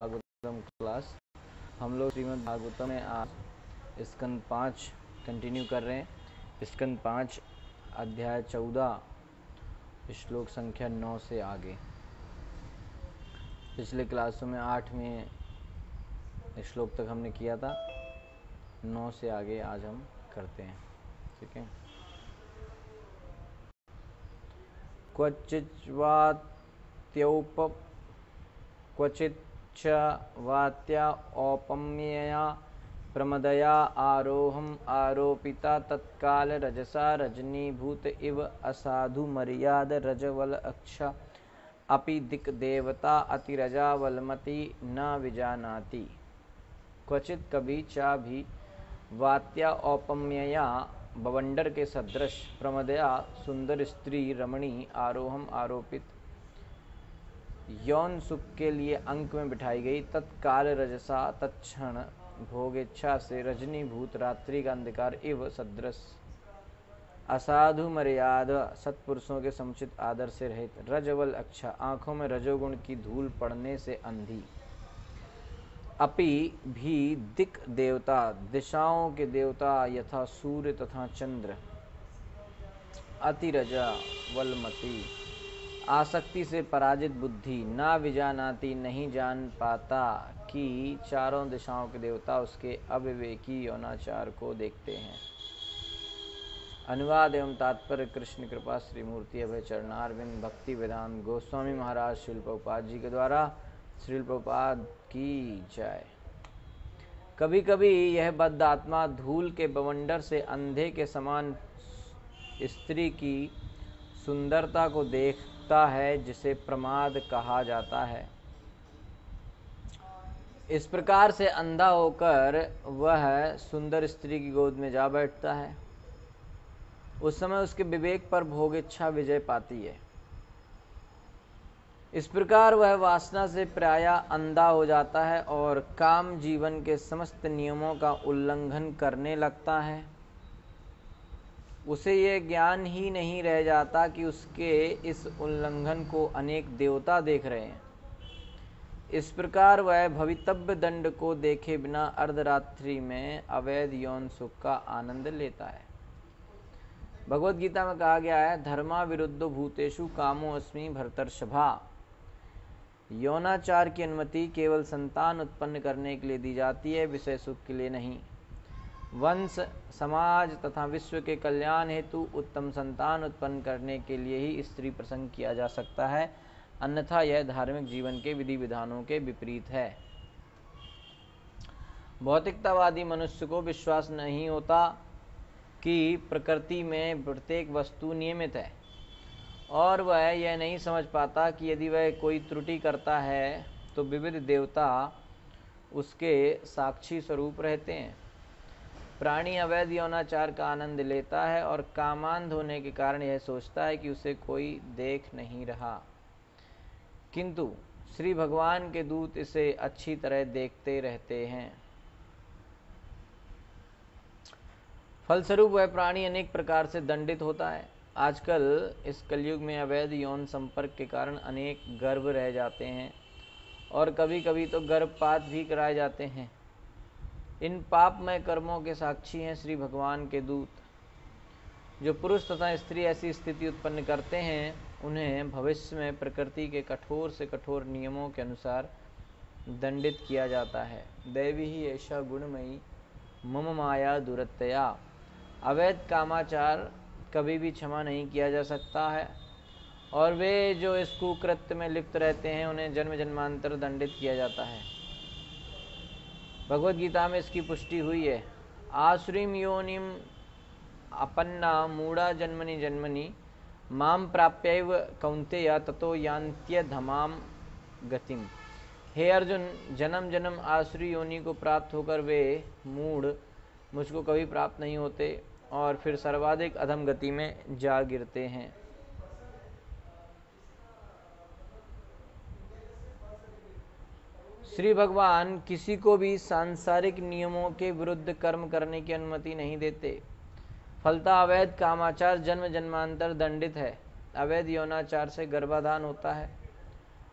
Bhagavatam class. हम लोग श्रीमद् भागवतम में आज स्कंद 5 कंटिन्यू कर रहे हैं। स्कंद 5 अध्याय 14 श्लोक संख्या 9 से आगे। पिछले क्लासों में 8वें श्लोक तक हमने किया था, 9 से आगे आज हम करते हैं। ठीक है। क्वचित् वात्या औपम्यया प्रमदया आरोहम् आरोपिता तत्काल रजसा रजनीभूत इव असाधु मर्याद रजवल अक्षा अपि दिक् देवता अतिरजा वलमति न विजानाति। क्वचित कभी चा भी वात्या औपम्यया बवंडर के सदृश प्रमदया सुंदर स्त्री रमणी आरोहम आरोपित यौन सुख के लिए अंक में बिठाई गई तत्काल रजसा तत्क्षण भोगेच्छा से रजनीभूत रात्रि का अंधकार इव सदृश असाधु मर्यादा सत्पुरुषों के समुचित आदर से रहित रजवल अक्षा आंखों में रजोगुण की धूल पड़ने से अंधी अपि भी दिक् देवता दिशाओं के देवता यथा सूर्य तथा चंद्र अतिरजा वलमति आसक्ति से पराजित बुद्धि ना विजानाती नहीं जान पाता कि चारों दिशाओं के देवता उसके अविवेकी यौनाचार को देखते हैं। अनुवाद एवं तात्पर्य कृष्ण कृपा श्री मूर्ति अभय चरणारविंद भक्ति वेदांत गोस्वामी महाराज श्रील प्रभुपाद जी के द्वारा। श्रील प्रभुपाद की जय। कभी कभी यह बद्ध आत्मा धूल के बवंडर से अंधे के समान स्त्री की सुंदरता को देखता है जिसे प्रमाद कहा जाता है। इस प्रकार से अंधा होकर वह सुंदर स्त्री की गोद में जा बैठता है। उस समय उसके विवेक पर भोगेच्छा विजय पाती है। इस प्रकार वह वासना से प्रायः अंधा हो जाता है और काम जीवन के समस्त नियमों का उल्लंघन करने लगता है। उसे यह ज्ञान ही नहीं रह जाता कि उसके इस उल्लंघन को अनेक देवता देख रहे हैं। इस प्रकार वह भवितव्य दंड को देखे बिना अर्धरात्रि में अवैध यौन सुख का आनंद लेता है। भगवत गीता में कहा गया है, धर्मा विरुद्धो भूतेषु कामो अस्मि भरतर्षभा। यौनाचार की अनुमति केवल संतान उत्पन्न करने के लिए दी जाती है, विषय सुख के लिए नहीं। वंश समाज तथा विश्व के कल्याण हेतु उत्तम संतान उत्पन्न करने के लिए ही स्त्री प्रसंग किया जा सकता है, अन्यथा यह धार्मिक जीवन के विधि विधानों के विपरीत है। भौतिकतावादी मनुष्य को विश्वास नहीं होता कि प्रकृति में प्रत्येक वस्तु नियमित है, और वह यह नहीं समझ पाता कि यदि वह कोई त्रुटि करता है तो विविध देवता उसके साक्षी स्वरूप रहते हैं। प्राणी अवैध यौनाचार का आनंद लेता है और कामांध होने के कारण यह सोचता है कि उसे कोई देख नहीं रहा, किंतु श्री भगवान के दूत इसे अच्छी तरह देखते रहते हैं। फलस्वरूप वह प्राणी अनेक प्रकार से दंडित होता है। आजकल इस कलयुग में अवैध यौन संपर्क के कारण अनेक गर्भ रह जाते हैं और कभी कभी तो गर्भपात भी कराए जाते हैं। इन पापमय कर्मों के साक्षी हैं श्री भगवान के दूत। जो पुरुष तथा स्त्री ऐसी स्थिति उत्पन्न करते हैं, उन्हें भविष्य में प्रकृति के कठोर से कठोर नियमों के अनुसार दंडित किया जाता है। दैवी ही ऐसा गुणमयी मम माया दुरत्तया। अवैध कामाचार कभी भी क्षमा नहीं किया जा सकता है, और वे जो इस कुकृत्य में लिप्त रहते हैं उन्हें जन्म जन्मांतर दंडित किया जाता है। भगवत गीता में इसकी पुष्टि हुई है। आसुरीम योनिम अपन्ना मूढ़ा जन्मनि जन्मनि माम प्राप्यैव कौन्तेय ततो यान्त्यधमाम गतिम। हे अर्जुन, जन्म जन्म आसुरी योनि को प्राप्त होकर वे मूढ़ मुझको कभी प्राप्त नहीं होते और फिर सर्वाधिक अधम गति में जा गिरते हैं। श्री भगवान किसी को भी सांसारिक नियमों के विरुद्ध कर्म करने की अनुमति नहीं देते। फलतः अवैध कामाचार जन्म जन्मांतर दंडित है। अवैध यौनाचार से गर्भाधान होता है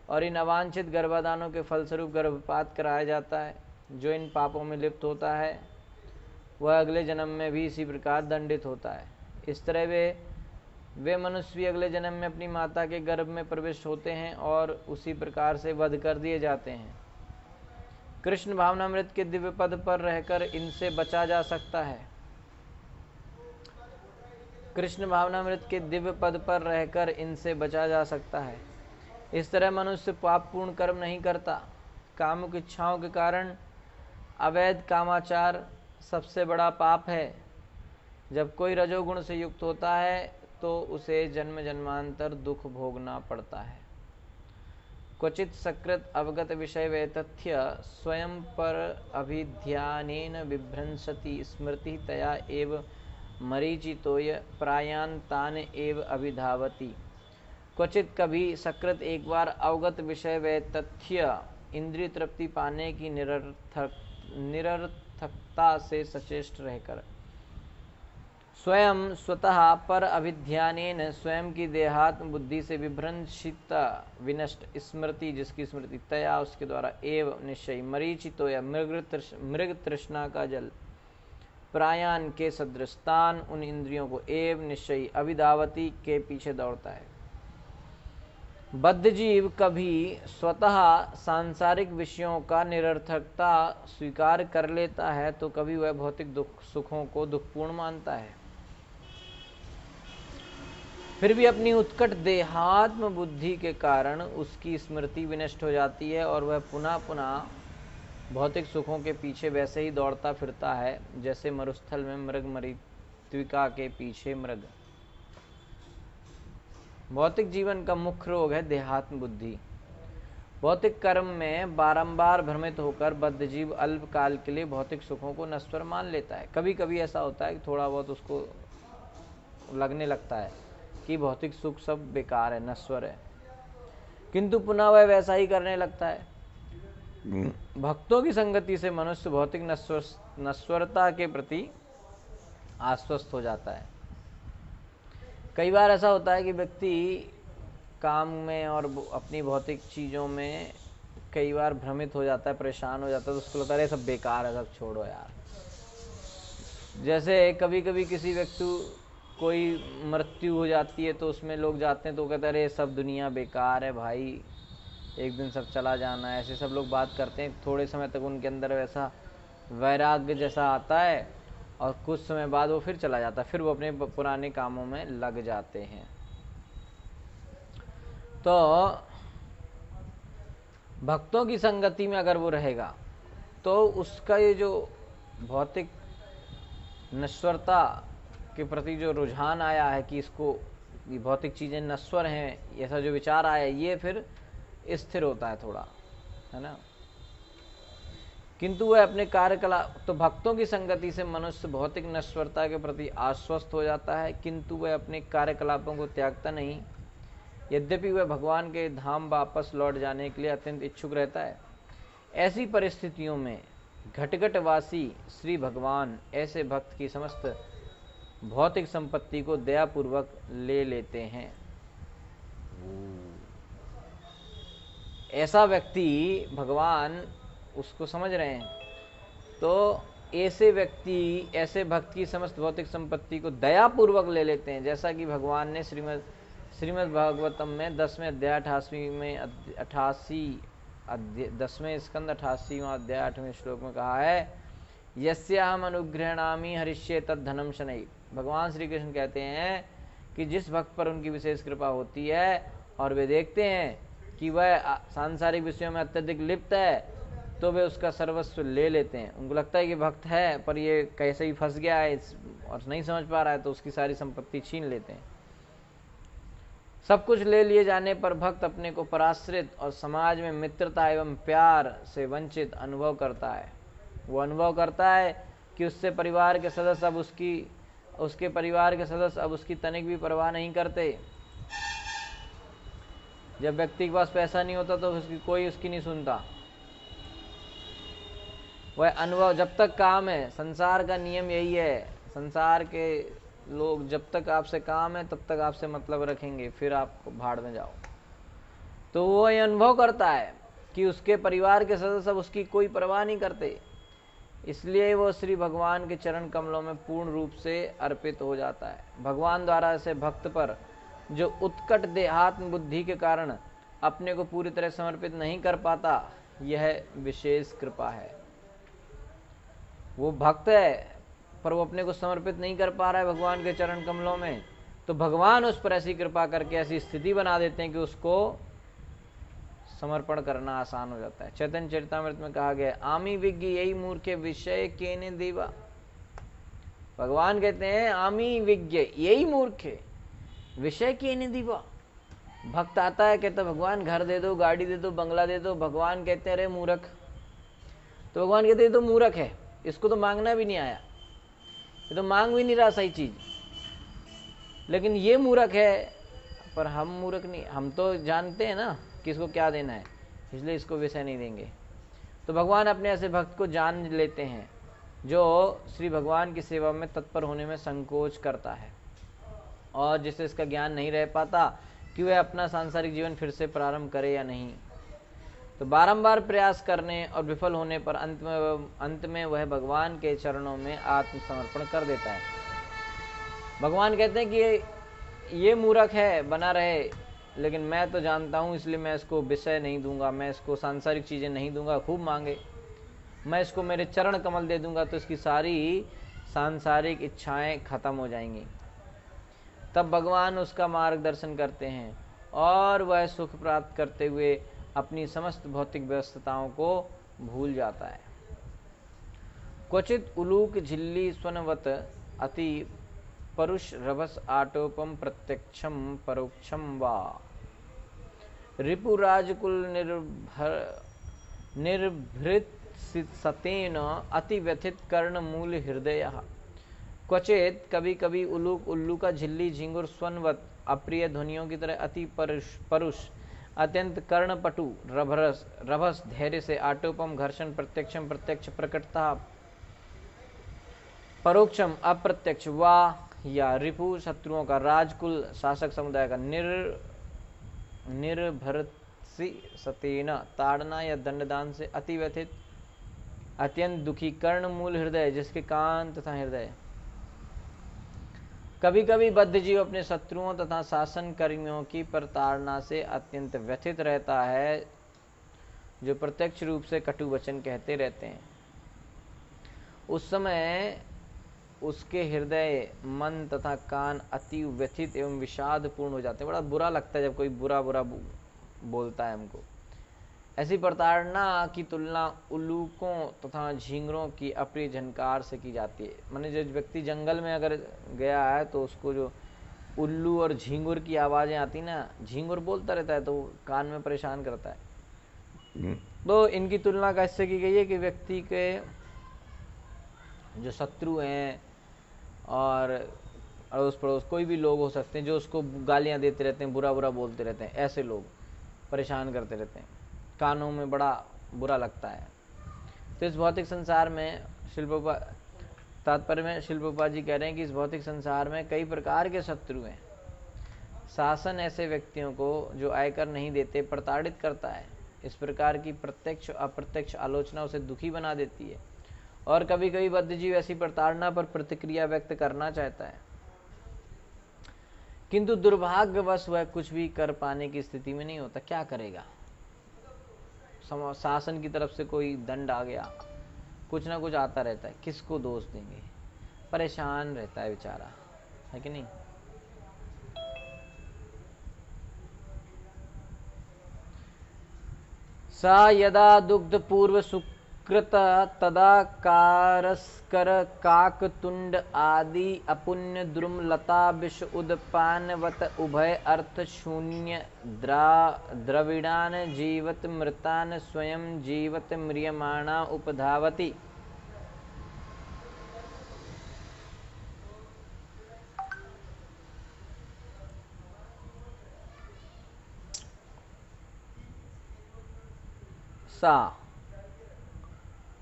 और इन अवांछित गर्भाधानों के फलस्वरूप गर्भपात कराया जाता है। जो इन पापों में लिप्त होता है वह अगले जन्म में भी इसी प्रकार दंडित होता है। इस तरह वे मनुष्य भी अगले जन्म में अपनी माता के गर्भ में प्रविष्ट होते हैं और उसी प्रकार से वध कर दिए जाते हैं। कृष्ण भावनामृत के दिव्य पद पर रहकर इनसे बचा जा सकता है। कृष्ण भावनामृत के दिव्य पद पर रहकर इनसे बचा जा सकता है। इस तरह मनुष्य पापपूर्ण कर्म नहीं करता। कामुक इच्छाओं के कारण अवैध कामाचार सबसे बड़ा पाप है। जब कोई रजोगुण से युक्त होता है तो उसे जन्म जन्मांतर दुख भोगना पड़ता है। क्वचित सकृत अवगत विषय वे तथ्य स्वयं पर अभिध्यानेन बिभ्रंसति स्मृति तया एव मरीचितोय प्रायान तान एव अभिधावति। क्वचित कभी सकृत एक बार अवगत विषय वे तथ्य इंद्रिय तृप्ति पाने की निरर्थकता से सचेष्ट रहकर स्वयं स्वतः पर अभिध्यानेन स्वयं की देहात्म बुद्धि से विभ्रंशित विनष्ट स्मृति जिसकी स्मृति तया उसके द्वारा एव निश्चय मरीचितो या मृग तृष्णा का जल प्रायान के सदृष्टान उन इंद्रियों को एव निश्चय अभिधावती के पीछे दौड़ता है। बद्ध जीव कभी स्वतः सांसारिक विषयों का निरर्थकता स्वीकार कर लेता है तो कभी वह भौतिक दुख सुखों को दुखपूर्ण मानता है। फिर भी अपनी उत्कट देहात्म बुद्धि के कारण उसकी स्मृति विनष्ट हो जाती है और वह पुनः पुनः भौतिक सुखों के पीछे वैसे ही दौड़ता फिरता है जैसे मरुस्थल में मृग मरीत्विका के पीछे मृग। भौतिक जीवन का मुख्य रोग है देहात्म बुद्धि। भौतिक कर्म में बारंबार भ्रमित होकर बद्ध जीव अल्प काल के लिए भौतिक सुखों को नश्वर मान लेता है। कभी कभी ऐसा होता है कि थोड़ा बहुत उसको लगने लगता है कि भौतिक सुख सब बेकार है, नश्वर है, किंतु पुनः वह वैसा ही करने लगता है। भक्तों की संगति से मनुष्य भौतिक नश्वरता के प्रति आश्वस्त हो जाता है। कई बार ऐसा होता है कि व्यक्ति काम में और अपनी भौतिक चीज़ों में कई बार भ्रमित हो जाता है, परेशान हो जाता है, तो उसको लगता है सब बेकार है, सब छोड़ो यार। जैसे कभी कभी किसी व्यक्ति कोई मृत्यु हो जाती है तो उसमें लोग जाते हैं तो कहते हैं अरे सब दुनिया बेकार है भाई, एक दिन सब चला जाना है। ऐसे सब लोग बात करते हैं। थोड़े समय तक उनके अंदर वैसा वैराग्य जैसा आता है और कुछ समय बाद वो फिर चला जाता है, फिर वो अपने पुराने कामों में लग जाते हैं। तो भक्तों की संगति में अगर वो रहेगा तो उसका ये जो भौतिक नश्वरता के प्रति जो रुझान आया है कि इसको ये भौतिक चीजें नश्वर हैं, ऐसा जो विचार आया ये फिर स्थिर होता है थोड़ा, है ना। किंतु वह अपने कार्यकलाप, तो भक्तों की संगति से मनुष्य भौतिक नश्वरता के प्रति आश्वस्त हो जाता है किंतु वह अपने कार्यकलापों को त्यागता नहीं। यद्यपि वह भगवान के धाम वापस लौट जाने के लिए अत्यंत इच्छुक रहता है। ऐसी परिस्थितियों में घटघटवासी श्री भगवान ऐसे भक्त की समस्त भौतिक संपत्ति को दयापूर्वक ले लेते हैं। ऐसा व्यक्ति भगवान उसको समझ रहे हैं, तो ऐसे व्यक्ति, ऐसे भक्त की समस्त भौतिक संपत्ति को दयापूर्वक ले लेते हैं। जैसा कि भगवान ने श्रीमद् भागवतम में 10वें अध्याय 10वें स्कंद 88वां अध्याय 8वें श्लोक में कहा है, यस्याहम अनुगृह्णामि हरिष्ये तद धनम शनै। भगवान श्री कृष्ण कहते हैं कि जिस भक्त पर उनकी विशेष कृपा होती है और वे देखते हैं कि वह सांसारिक विषयों में अत्यधिक लिप्त है तो वे उसका सर्वस्व ले लेते हैं। उनको लगता है कि भक्त है पर ये कैसे ही फंस गया है और नहीं समझ पा रहा है, तो उसकी सारी संपत्ति छीन लेते हैं। सब कुछ ले लिए जाने पर भक्त अपने को पराश्रित और समाज में मित्रता एवं प्यार से वंचित अनुभव करता है। वो अनुभव करता है कि उसके परिवार के सदस्य अब उसकी तनिक भी परवाह नहीं करते। जब व्यक्ति के पास पैसा नहीं होता तो कोई उसकी नहीं सुनता। वह अनुभव, जब तक काम है, संसार का नियम यही है, संसार के लोग जब तक आपसे काम है तब तक आपसे मतलब रखेंगे, फिर आप भाड़ में जाओ। तो वो ये अनुभव करता है कि उसके परिवार के सदस्य सब उसकी कोई परवाह नहीं करते, इसलिए वो श्री भगवान के चरण कमलों में पूर्ण रूप से अर्पित हो जाता है। भगवान द्वारा ऐसे भक्त पर जो उत्कट देहात्म बुद्धि के कारण अपने को पूरी तरह समर्पित नहीं कर पाता, यह विशेष कृपा है। वो भक्त है पर वो अपने को समर्पित नहीं कर पा रहा है भगवान के चरण कमलों में, तो भगवान उस पर ऐसी कृपा करके ऐसी स्थिति बना देते हैं कि उसको समर्पण करना आसान हो जाता है। चैतन्य चरितामृत में कहा गया, आमी विज्ञ यही मूर्खे विषय केने देवा। भगवान कहते हैं आमी विज्ञ यही मूर्खे विषय केने दीवा। भक्त आता है, कहता भगवान घर दे दो, गाड़ी दे दो, बंगला दे दो। भगवान कहते हैं अरे मूर्ख। तो भगवान कहते हैं तो मूर्ख है, इसको तो मांगना भी नहीं आया, ये तो मांग भी नहीं रहा सही चीज, लेकिन ये मूर्ख है। पर हम मूर्ख नहीं, हम तो जानते हैं ना कि इसको क्या देना है, इसलिए इसको विषय नहीं देंगे। तो भगवान अपने ऐसे भक्त को जान लेते हैं जो श्री भगवान की सेवा में तत्पर होने में संकोच करता है और जिसे इसका ज्ञान नहीं रह पाता कि वह अपना सांसारिक जीवन फिर से प्रारंभ करे या नहीं। तो बारंबार प्रयास करने और विफल होने पर अंत में वह भगवान के चरणों में आत्मसमर्पण कर देता है। भगवान कहते हैं कि ये मूर्ख है बना रहे, लेकिन मैं तो जानता हूँ, इसलिए मैं इसको विषय नहीं दूंगा, मैं इसको सांसारिक चीजें नहीं दूंगा, खूब मांगे, मैं इसको मेरे चरण कमल दे दूंगा तो इसकी सारी सांसारिक इच्छाएं खत्म हो जाएंगी। तब भगवान उसका मार्गदर्शन करते हैं और वह सुख प्राप्त करते हुए अपनी समस्त भौतिक व्यस्तताओं को भूल जाता है। क्वचित उलूक झिल्ली स्वनवत अति परुष रभस आटोपम प्रत्यक्षम परोक्षम वा रिपुराजकुल निर्भृत सतेन अति व्यथित कर्ण मूल हृदय। क्वचित कभी कभी उलूक उल्लू का झिल्ली झिंगुर स्वनवत अप्रिय ध्वनियों की तरह अति परुष अत्यंत कर्णपटु रभस धैर्य से आटोपम घर्षण प्रत्यक्षम प्रत्यक्ष प्रकटता परोक्षम अप्रत्यक्ष वा या रिपु शत्रुओं का राजकुल शासक समुदाय का निर्भरसी सतेन ताड़ना या दंडदान से अति व्यथित अत्यंत दुखी कर्ण मूल हृदय जिसके कान तथा हृदय। कभी कभी बद्ध जीव अपने शत्रुओं तथा शासन कर्मियों की प्रताड़ना से अत्यंत व्यथित रहता है, जो प्रत्यक्ष रूप से कटु वचन कहते रहते हैं। उस समय उसके हृदय मन तथा कान अति व्यथित एवं विषाद पूर्ण हो जाते हैं। बड़ा बुरा लगता है जब कोई बुरा बुरा बोलता है हमको। ऐसी प्रताड़ना की तुलना उल्लूकों तथा झींगरों की अप्रिय झनकार से की जाती है। माने जो व्यक्ति जंगल में अगर गया है तो उसको जो उल्लू और झींगुर की आवाजें आती ना, झींगुर बोलता रहता है तो कान में परेशान करता है। तो इनकी तुलना कैसे की गई है कि व्यक्ति के जो शत्रु हैं और अड़ोस पड़ोस कोई भी लोग हो सकते हैं जो उसको गालियां देते रहते हैं, बुरा बुरा बोलते रहते हैं, ऐसे लोग परेशान करते रहते हैं, कानों में बड़ा बुरा लगता है। तो इस भौतिक संसार में तात्पर्य में शिल प्रभुपाद जी कह रहे हैं कि इस भौतिक संसार में कई प्रकार के शत्रु हैं। शासन ऐसे व्यक्तियों को जो आयकर नहीं देते प्रताड़ित करता है। इस प्रकार की प्रत्यक्ष अप्रत्यक्ष आलोचना उसे दुखी बना देती है और कभी कभी बद्धजीव ऐसी प्रताड़ना पर प्रतिक्रिया व्यक्त करना चाहता है, किंतु दुर्भाग्यवश वह कुछ भी कर पाने की स्थिति में नहीं होता। क्या करेगा? शासन की तरफ से कोई दंड आ गया, कुछ ना कुछ आता रहता है, किसको दोष देंगे? परेशान रहता है बेचारा, है कि नहीं? सा यदा दुग्ध पूर्व सुकृत तदा कारस्कर काकतुंड आदि अपुण्य द्रुमलता विष उदपानवत उभय अर्थ शून्य द्रविड़ान जीवत मृतान स्वयं जीवत म्रियमाणा उपधावति। सा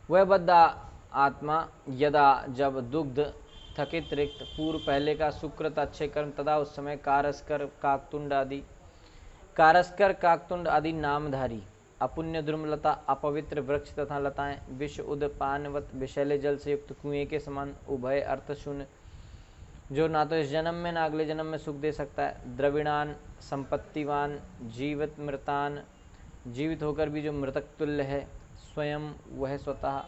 वह बद्ध आत्मा यदा जब दुग्ध थकित रिक्त पूर्व पहले का सुकृत अच्छे कर्म तदा उस समय कारस्कर काकतुंड आदि कारस्कर, काकतुंड आदि नामधारी अपुण्य द्रुमलता, अपवित्र वृक्ष तथा लताएं, विष उदपानवत विषैले जल से युक्त कुएं के समान उभय अर्थ शून्य, जो ना तो इस जन्म में ना अगले जन्म में सुख दे सकता है। द्रविणान, संपत्तिवान, जीवित मृतान, जीवित होकर भी जो मृतक तुल्य है, स्वयं वह स्वतः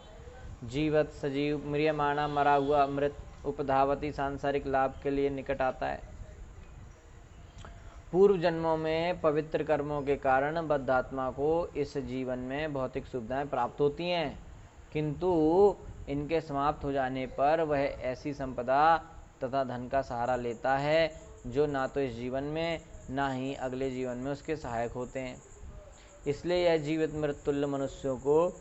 जीवत सजीव, म्रियमाणा मरा हुआ मृत, उपधावती सांसारिक लाभ के लिए निकट आता है। पूर्व जन्मों में पवित्र कर्मों के कारण बद्धात्मा को इस जीवन में भौतिक सुविधाएं प्राप्त होती हैं, किंतु इनके समाप्त हो जाने पर वह ऐसी संपदा तथा धन का सहारा लेता है जो ना तो इस जीवन में ना ही अगले जीवन में उसके सहायक होते हैं। इसलिए यह जीवित मृतुल्य मनुष्यों को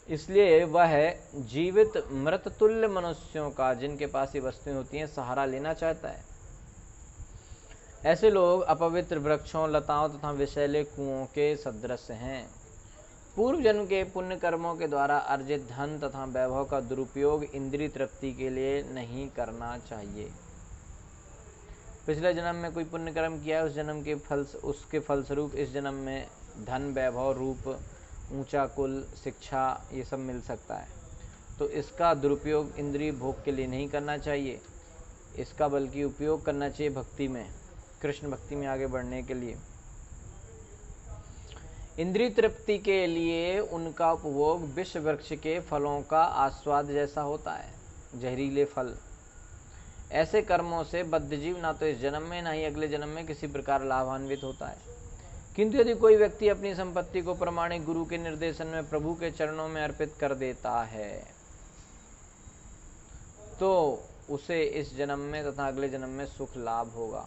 इसलिए वह जीवित मृततुल्य मनुष्यों का, जिनके पास ये वस्तुएं होती हैं, सहारा लेना चाहता है। ऐसे लोग अपवित्र वृक्षों, लताओं तथा विषैले कुओं के सदृश हैं। पूर्व जन्म के पुण्य कर्मों के द्वारा अर्जित धन तथा वैभव का दुरुपयोग इंद्रिय तृप्ति के लिए नहीं करना चाहिए। पिछले जन्म में कोई पुण्य कर्म किया है, उस जन्म के उसके फलस्वरूप इस जन्म में धन, वैभव, रूप, ऊंचा कुल, शिक्षा, ये सब मिल सकता है, तो इसका दुरुपयोग इंद्रिय भोग के लिए नहीं करना चाहिए। इसका बल्कि उपयोग करना चाहिए भक्ति में, कृष्ण भक्ति में आगे बढ़ने के लिए। इंद्रिय तृप्ति के लिए उनका उपभोग विष वृक्ष के फलों का आस्वाद जैसा होता है, जहरीले फल। ऐसे कर्मों से बद्धजीव ना तो इस जन्म में ना ही अगले जन्म में किसी प्रकार लाभान्वित होता है। किंतु यदि कोई व्यक्ति अपनी संपत्ति को प्रामाणिक गुरु के निर्देशन में प्रभु के चरणों में अर्पित कर देता है, तो उसे इस जन्म में तथा अगले जन्म में सुख लाभ होगा।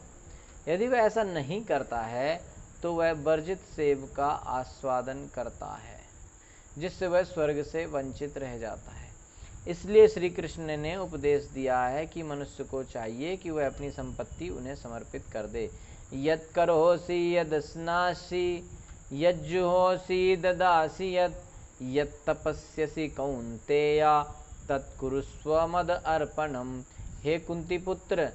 यदि वह ऐसा नहीं करता है तो वह वर्जित सेव का आस्वादन करता है, जिससे वह स्वर्ग से वंचित रह जाता है। इसलिए श्री कृष्ण ने उपदेश दिया है कि मनुष्य को चाहिए कि वह अपनी संपत्ति उन्हें समर्पित कर दे। यत् करोसि यदस्नासि यज्जुहोसि ददासि यत् तपस्यसि कौन्तेय तत्कुरुस्व मद अर्पणम। हे कुंती पुत्र,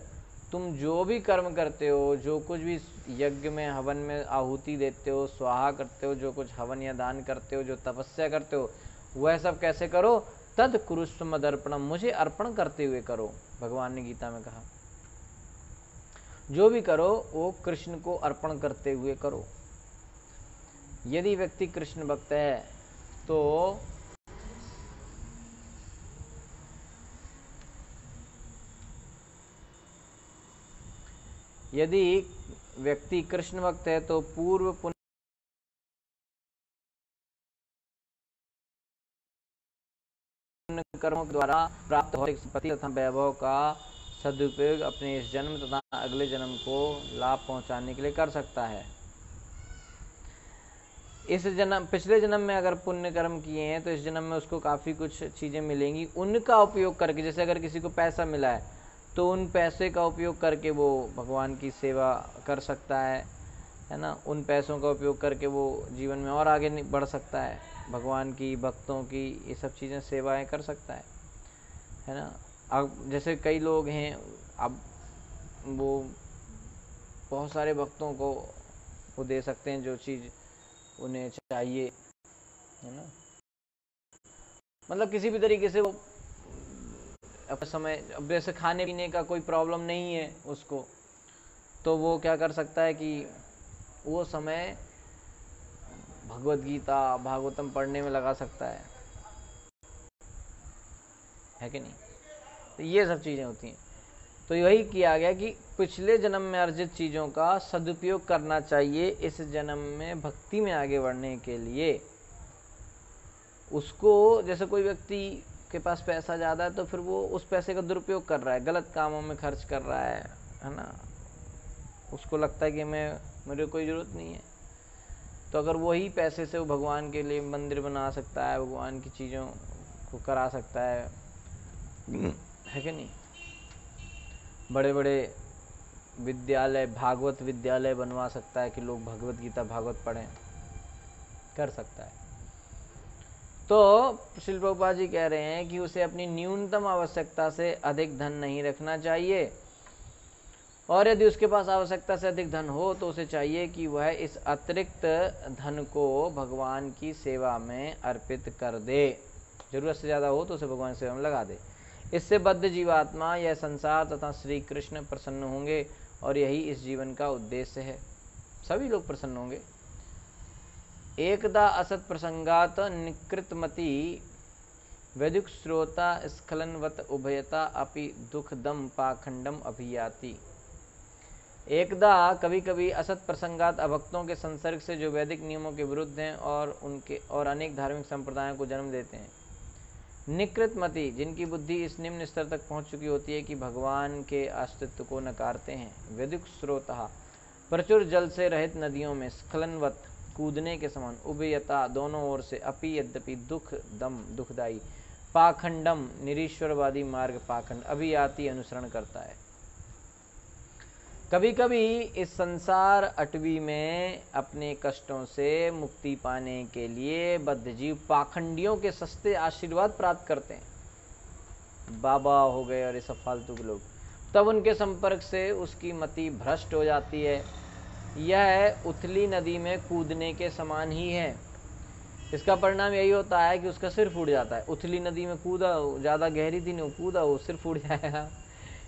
तुम जो भी कर्म करते हो, जो कुछ भी यज्ञ में हवन में आहुति देते हो, स्वाहा करते हो, जो कुछ हवन या दान करते हो, जो तपस्या करते हो, वह सब कैसे करो? तद कुरुस्व मद अर्पणम, मुझे अर्पण करते हुए करो। भगवान ने गीता में कहा, जो भी करो वो कृष्ण को अर्पण करते हुए करो। यदि व्यक्ति कृष्ण भक्त है तो पूर्व पुण्य कर्मों के द्वारा प्राप्त भौतिक संपत्ति तथा वैभव का सदुपयोग अपने इस जन्म तथा अगले जन्म को लाभ पहुंचाने के लिए कर सकता है। पिछले जन्म में अगर पुण्य कर्म किए हैं तो इस जन्म में उसको काफी कुछ चीजें मिलेंगी, उनका उपयोग करके। जैसे अगर किसी को पैसा मिला है तो उन पैसे का उपयोग करके वो भगवान की सेवा कर सकता है ना। उन पैसों का उपयोग करके वो जीवन में और आगे बढ़ सकता है, भगवान की, भक्तों की, ये सब चीजें सेवाएं कर सकता है ना। अब जैसे कई लोग हैं, अब वो बहुत सारे भक्तों को वो दे सकते हैं जो चीज उन्हें चाहिए, है ना। मतलब किसी भी तरीके से वो अपने समय, अब जैसे खाने पीने का कोई प्रॉब्लम नहीं है उसको, तो वो क्या कर सकता है कि वो समय भगवत गीता, भागवतम पढ़ने में लगा सकता है कि नहीं। तो ये सब चीजें होती हैं। तो यही किया गया कि पिछले जन्म में अर्जित चीजों का सदुपयोग करना चाहिए इस जन्म में भक्ति में आगे बढ़ने के लिए। उसको, जैसे कोई व्यक्ति के पास पैसा ज्यादा है तो फिर वो उस पैसे का दुरुपयोग कर रहा है, गलत कामों में खर्च कर रहा है ना। उसको लगता है कि मेरे कोई जरूरत नहीं है, तो अगर वही पैसे से वो भगवान के लिए मंदिर बना सकता है, भगवान की चीजों को करा सकता है कि नहीं। बड़े बड़े विद्यालय, भागवत विद्यालय बनवा सकता है कि लोग भगवत गीता, भागवत पढ़ें, कर सकता है। तो श्रील प्रभुपाद जी कह रहे हैं कि उसे अपनी न्यूनतम आवश्यकता से अधिक धन नहीं रखना चाहिए और यदि उसके पास आवश्यकता से अधिक धन हो तो उसे चाहिए कि वह इस अतिरिक्त धन को भगवान की सेवा में अर्पित कर दे। जरूरत से ज्यादा हो तो उसे भगवान की सेवा में लगा दे। इससे बद्ध जीवात्मा यह संसार तथा श्री कृष्ण प्रसन्न होंगे और यही इस जीवन का उद्देश्य है। सभी लोग प्रसन्न होंगे। एकदा असत प्रसंगात निकृतमति वैदिक श्रोता स्खलनवत उभयता अपि दुखदम पाखंडम अभियाति। एकदा कभी कभी असत प्रसंगात अभक्तों के संसर्ग से जो वैदिक नियमों के विरुद्ध हैं और अनेक धार्मिक संप्रदायों को जन्म देते हैं, निकृतमति जिनकी बुद्धि इस निम्न स्तर तक पहुंच चुकी होती है कि भगवान के अस्तित्व को नकारते हैं, वैदिक स्रोतः प्रचुर जल से रहित नदियों में स्खलनवत कूदने के समान, उभयता दोनों ओर से, अपि यद्यपि दुखदायी, पाखंडम निरीश्वरवादी मार्ग पाखंड अभियाति अनुसरण करता है। कभी कभी इस संसार अटवी में अपने कष्टों से मुक्ति पाने के लिए बद्धजीव पाखंडियों के सस्ते आशीर्वाद प्राप्त करते हैं। बाबा हो गए और ये सब फालतू के लोग, तब उनके संपर्क से उसकी मति भ्रष्ट हो जाती है। यह उथली नदी में कूदने के समान ही है। इसका परिणाम यही होता है कि उसका सिर फूट जाता है। उथली नदी में कूदा, ज्यादा गहरी थी नहीं, कूदा वो सिर फूट जाएगा।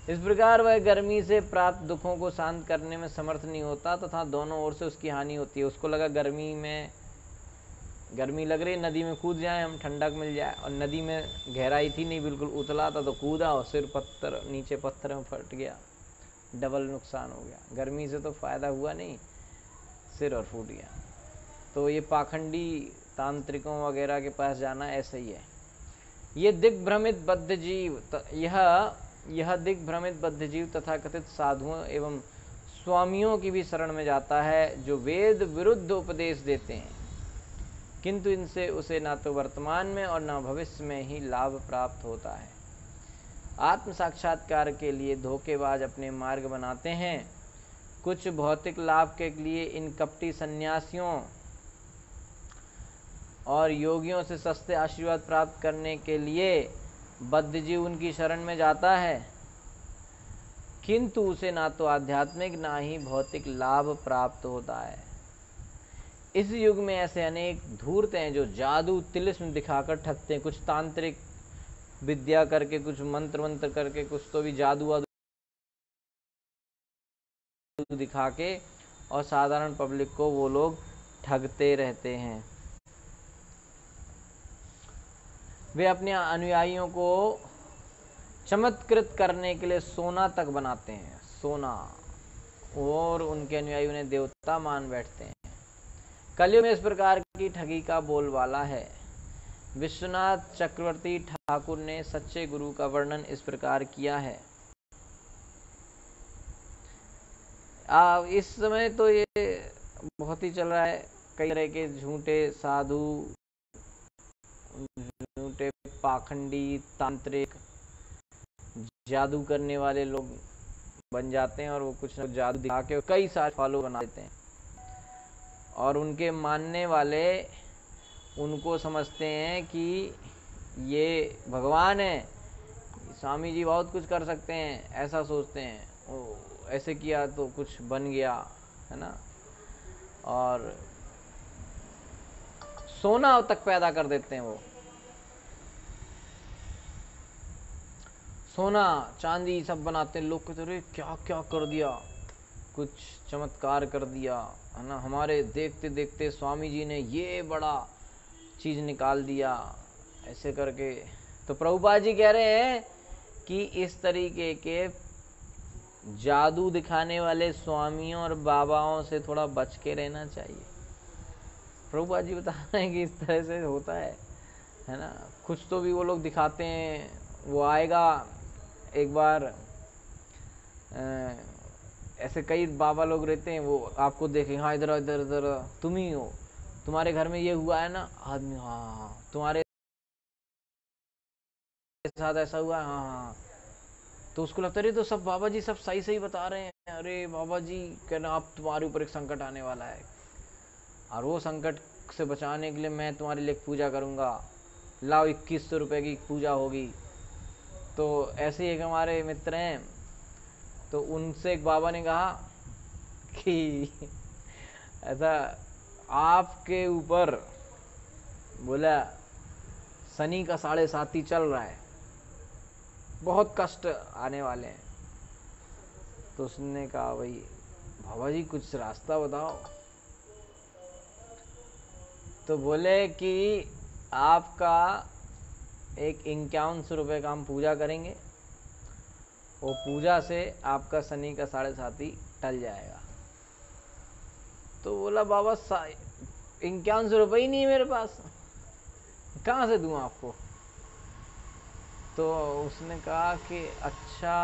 इस प्रकार वह गर्मी से प्राप्त दुखों को शांत करने में समर्थ नहीं होता तथा दोनों ओर से उसकी हानि होती है। उसको लगा गर्मी लग रही, नदी में कूद जाए हम, ठंडक मिल जाए, और नदी में गहराई थी नहीं, बिल्कुल उतला था, तो कूदा और सिर नीचे पत्थर में फट गया, डबल नुकसान हो गया। गर्मी से तो फायदा हुआ नहीं, सिर और फूट गया। तो ये पाखंडी तांत्रिकों वगैरह के पास जाना ऐसा ही है। ये दिग्भ्रमित बद्ध जीव यह दिग्भ्रमित बद्ध जीव तथा कथित साधुओं एवं स्वामियों की भी शरण में जाता है जो वेद विरुद्ध उपदेश देते हैं, किंतु इनसे उसे ना तो वर्तमान में और ना भविष्य में ही लाभ प्राप्त होता है। आत्म साक्षात्कार के लिए धोखेबाज अपने मार्ग बनाते हैं। कुछ भौतिक लाभ के लिए इन कपटी सन्यासियों और योगियों से सस्ते आशीर्वाद प्राप्त करने के लिए बद्धजीव उनकी शरण में जाता है, किंतु उसे ना तो आध्यात्मिक ना ही भौतिक लाभ प्राप्त होता है। इस युग में ऐसे अनेक धूर्त हैं जो जादू तिलिस्म दिखाकर ठगते हैं। कुछ तांत्रिक विद्या करके, कुछ मंत्र करके, कुछ तो भी जादू वादू दिखा के और साधारण पब्लिक को वो लोग ठगते रहते हैं। वे अपने अनुयायियों को चमत्कृत करने के लिए सोना तक बनाते हैं, सोना, और उनके अनुयायी उन्हें देवता मान बैठते हैं। कलयुग में इस प्रकार की ठगी का बोलबाला है। विश्वनाथ चक्रवर्ती ठाकुर ने सच्चे गुरु का वर्णन इस प्रकार किया है। इस समय तो ये बहुत ही चल रहा है, कई तरह के झूठे साधु, झूठे पाखंडी, तांत्रिक, जादू करने वाले लोग बन जाते हैं और वो कुछ न जादू दिखा के कई सारे फॉलो बना देते हैं, और उनके मानने वाले उनको समझते हैं कि ये भगवान है, स्वामी जी बहुत कुछ कर सकते हैं, ऐसा सोचते हैं। वो ऐसे किया तो कुछ बन गया, है ना, और सोना तक पैदा कर देते हैं। वो सोना चांदी सब बनाते हैं। लोग कहते अरे क्या क्या कर दिया, कुछ चमत्कार कर दिया, है ना, हमारे देखते देखते स्वामी जी ने ये बड़ा चीज निकाल दिया, ऐसे करके। तो प्रभुपाद जी कह रहे हैं कि इस तरीके के जादू दिखाने वाले स्वामियों और बाबाओं से थोड़ा बच के रहना चाहिए। प्रभुपाद जी बता रहे हैं कि इस तरह से होता है ना। कुछ तो भी वो लोग दिखाते हैं। वो आएगा एक बार, ऐसे कई बाबा लोग रहते हैं, वो आपको देखें, हाँ इधर इधर इधर तुम ही हो, तुम्हारे घर में ये हुआ है ना, आदमी हाँ, तुम्हारे साथ ऐसा हुआ है, हाँ। तो उसको लगता है तो सब बाबा जी सब सही सही बता रहे हैं। अरे बाबा जी कहना आप, तुम्हारे ऊपर एक संकट आने वाला है, और वो संकट से बचाने के लिए मैं तुम्हारे लिए पूजा करूंगा, लाओ 2100 रुपए की पूजा होगी। तो ऐसे ही एक हमारे मित्र हैं, तो उनसे एक बाबा ने कहा कि ऐसा आपके ऊपर, बोला शनि का 7.5 चल रहा है, बहुत कष्ट आने वाले हैं। तो उसने कहा भाई बाबा जी कुछ रास्ता बताओ। तो बोले कि आपका एक 51 रुपए का हम पूजा करेंगे, वो पूजा से आपका शनि का 7.5 टल जाएगा। तो बोला बाबा 51 रुपये ही नहीं है मेरे पास, कहाँ से दूं आपको। तो उसने कहा कि अच्छा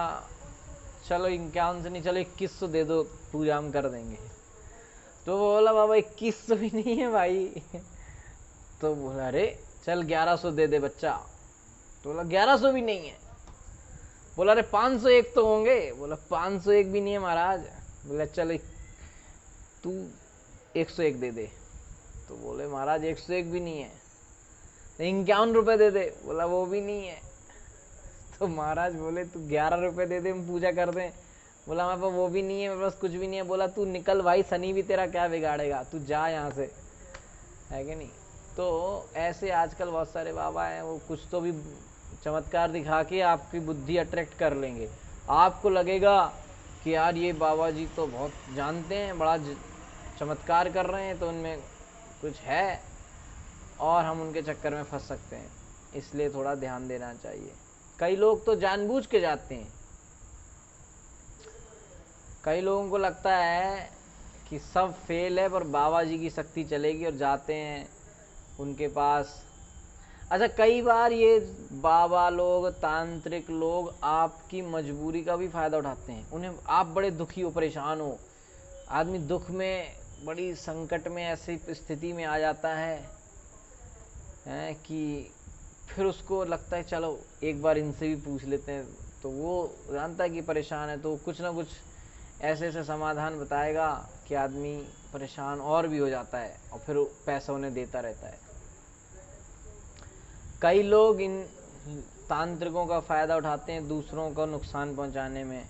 चलो 51 से नहीं, चलो 2100 दे दो, पूजा हम कर देंगे। तो बोला बाबा 2100 भी नहीं है भाई। तो बोला अरे चल 1100 दे दे बच्चा। तो बोला 1100 भी नहीं है। बोला अरे 501 तो होंगे। बोला 501 भी नहीं है महाराज। बोला चल तू 101 दे दे। तो बोले महाराज 101 भी नहीं है। 51 रुपए दे दे। बोला वो भी नहीं है। तो महाराज बोले तू 11 रुपए दे दे, हम पूजा कर दें। बोला मेरे पास वो भी नहीं है, मेरे पास कुछ भी नहीं है। बोला तू निकल भाई, शनि भी तेरा क्या बिगाड़ेगा, तू जा यहाँ से, है कि नहीं। तो ऐसे आजकल बहुत सारे बाबा हैं, वो कुछ तो भी चमत्कार दिखा के आपकी बुद्धि अट्रैक्ट कर लेंगे। आपको लगेगा कि यार ये बाबा जी तो बहुत जानते हैं, बड़ा चमत्कार कर रहे हैं, तो उनमें कुछ है, और हम उनके चक्कर में फंस सकते हैं। इसलिए थोड़ा ध्यान देना चाहिए। कई लोग तो जानबूझ के जाते हैं। कई लोगों को लगता है कि सब फेल है पर बाबा जी की शक्ति चलेगी, और जाते हैं उनके पास। अच्छा कई बार ये बाबा लोग, तांत्रिक लोग आपकी मजबूरी का भी फायदा उठाते हैं। उन्हें आप बड़े दुखी हो, परेशान हो, आदमी दुख में, बड़ी संकट में, ऐसी स्थिति में आ जाता है कि फिर उसको लगता है चलो एक बार इनसे भी पूछ लेते हैं। तो वो जानता है कि परेशान है, तो कुछ ना कुछ ऐसे ऐसे समाधान बताएगा कि आदमी परेशान और भी हो जाता है, और फिर पैसा उन्हें देता रहता है। कई लोग इन तांत्रिकों का फायदा उठाते हैं दूसरों को नुकसान पहुंचाने में।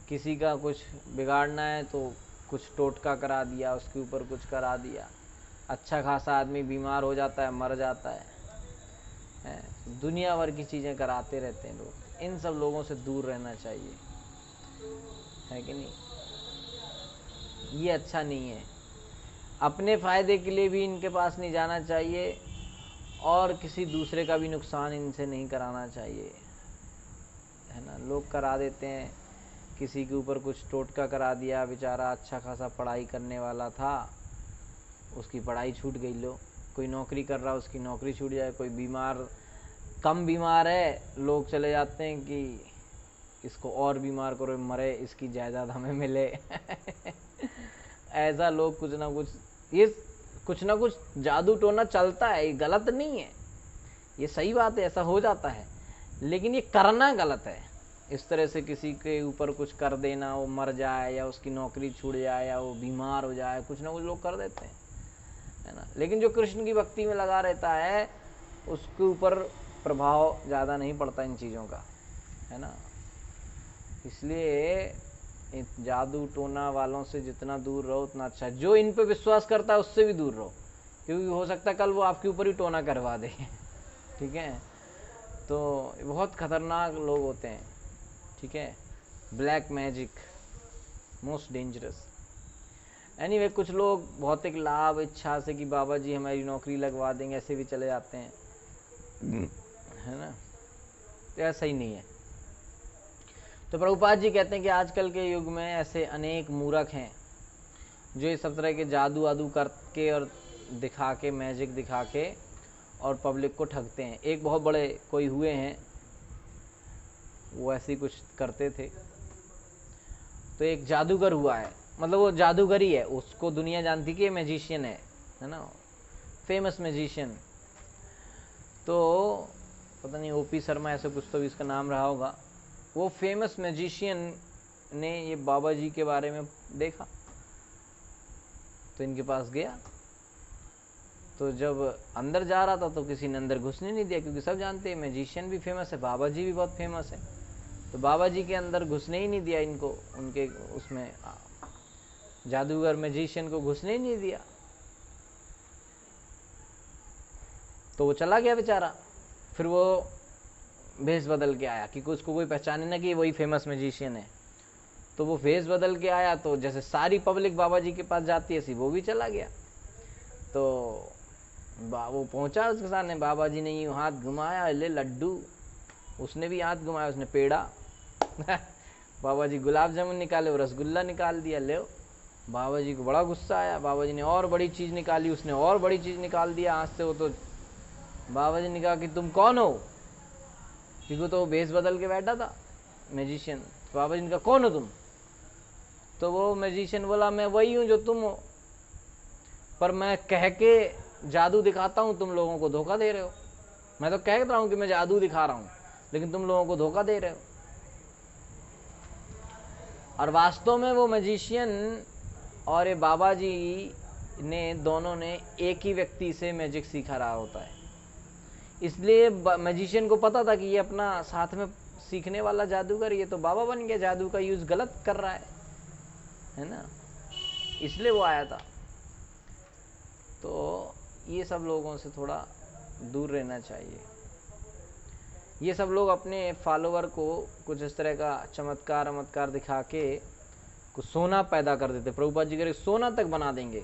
किसी का कुछ बिगाड़ना है तो कुछ टोटका करा दिया, उसके ऊपर कुछ करा दिया, अच्छा खासा आदमी बीमार हो जाता है, मर जाता है। दुनिया भर की चीजें कराते रहते हैं लोग। इन सब लोगों से दूर रहना चाहिए, है कि नहीं। ये अच्छा नहीं है। अपने फायदे के लिए भी इनके पास नहीं जाना चाहिए, और किसी दूसरे का भी नुकसान इनसे नहीं कराना चाहिए, है ना। लोग करा देते हैं, किसी के ऊपर कुछ टोटका करा दिया, बेचारा अच्छा खासा पढ़ाई करने वाला था, उसकी पढ़ाई छूट गई। लो, कोई नौकरी कर रहा, उसकी नौकरी छूट जाए। कोई बीमार, कम बीमार है, लोग चले जाते हैं कि इसको और बीमार करो, मरे, इसकी जायदाद हमें मिले। ऐसा लोग कुछ ना कुछ, ये कुछ ना कुछ जादू टोना चलता है। ये गलत नहीं है, ये सही बात है, ऐसा हो जाता है, लेकिन ये करना गलत है। इस तरह से किसी के ऊपर कुछ कर देना, वो मर जाए या उसकी नौकरी छूट जाए या वो बीमार हो जाए, कुछ ना कुछ लोग कर देते हैं, है ना। लेकिन जो कृष्ण की भक्ति में लगा रहता है, उसके ऊपर प्रभाव ज़्यादा नहीं पड़ता इन चीज़ों का, है ना। इसलिए जादू टोना वालों से जितना दूर रहो उतना अच्छा। जो इन पे विश्वास करता है उससे भी दूर रहो, क्योंकि हो सकता है कल वो आपके ऊपर ही टोना करवा दे। ठीक है, तो बहुत खतरनाक लोग होते हैं, ठीक है। Black magic most dangerous. Anyway, कुछ लोग भौतिक लाभ इच्छा से कि बाबा जी हमारी नौकरी लगवा देंगे, ऐसे भी चले जाते हैं, है ना। तो ऐसा ही नहीं है। तो प्रभुपाद जी कहते हैं कि आजकल के युग में ऐसे अनेक मूर्ख हैं जो ये सब तरह के जादू वादू करके और दिखा के, मैजिक दिखा के, और पब्लिक को ठगते हैं। एक बहुत बड़े कोई हुए हैं, वो ऐसे ही कुछ करते थे। तो एक जादूगर हुआ है, मतलब वो जादूगर ही है, उसको दुनिया जानती कि ये मैजिशियन है ना, फेमस मैजिशियन। तो पता नहीं ओपी शर्मा ऐसे कुछ तो भी इसका नाम रहा होगा। वो फेमस मैजिशियन ने ये बाबा जी के बारे में देखा, तो इनके पास गया। तो जब अंदर जा रहा था तो किसी ने अंदर घुसने नहीं दिया, क्योंकि सब जानते हैं मैजिशियन भी फेमस है, बाबा जी भी बहुत फेमस है। तो बाबा जी के अंदर घुसने ही नहीं दिया इनको, उनके उसमें जादूगर मैजिशियन को घुसने ही नहीं दिया। तो वो चला गया बेचारा। फिर वो भेष बदल के आया कि उसको कोई पहचाने ना कि वही फेमस मैजिशियन है। तो वो भेष बदल के आया, तो जैसे सारी पब्लिक बाबा जी के पास जाती है, ऐसी वो भी चला गया। तो वो पहुंचा उसके सामने, बाबा जी ने यूं हाथ घुमाया, ले लड्डू, उसने भी हाथ घुमाया, उसने पेड़ा बाबा जी गुलाब जामुन निकाले, वो रसगुल्ला निकाल दिया, ले। बाबा जी को बड़ा गुस्सा आया। बाबा जी ने और बड़ी चीज निकाली, उसने और बड़ी चीज निकाल दिया हाथ से। वो तो बाबा जी ने कहा कि तुम कौन हो, क्योंकि तो भेष बदल के बैठा था मैजिशियन। तो बाबा जी ने कहा कौन हो तुम? तो वो मैजिशियन बोला मैं वही हूं जो तुम हो, पर मैं कह के जादू दिखाता हूं, तुम लोगों को धोखा दे रहे हो। मैं तो कह रहा हूं कि मैं जादू दिखा रहा हूं, लेकिन तुम लोगों को धोखा दे रहे हो। और वास्तव में वो मैजिशियन और ये बाबा जी ने दोनों ने एक ही व्यक्ति से मैजिक सीखा रहा होता है। इसलिए मैजिशियन को पता था कि ये अपना साथ में सीखने वाला जादूगर, ये तो बाबा बन गया, जादू का यूज गलत कर रहा है ना, इसलिए वो आया था। तो ये सब लोगों से थोड़ा दूर रहना चाहिए। ये सब लोग अपने फॉलोवर को कुछ इस तरह का चमत्कार दिखा के कुछ सोना पैदा कर देते। प्रभुपाद जी कह रहे सोना तक बना देंगे,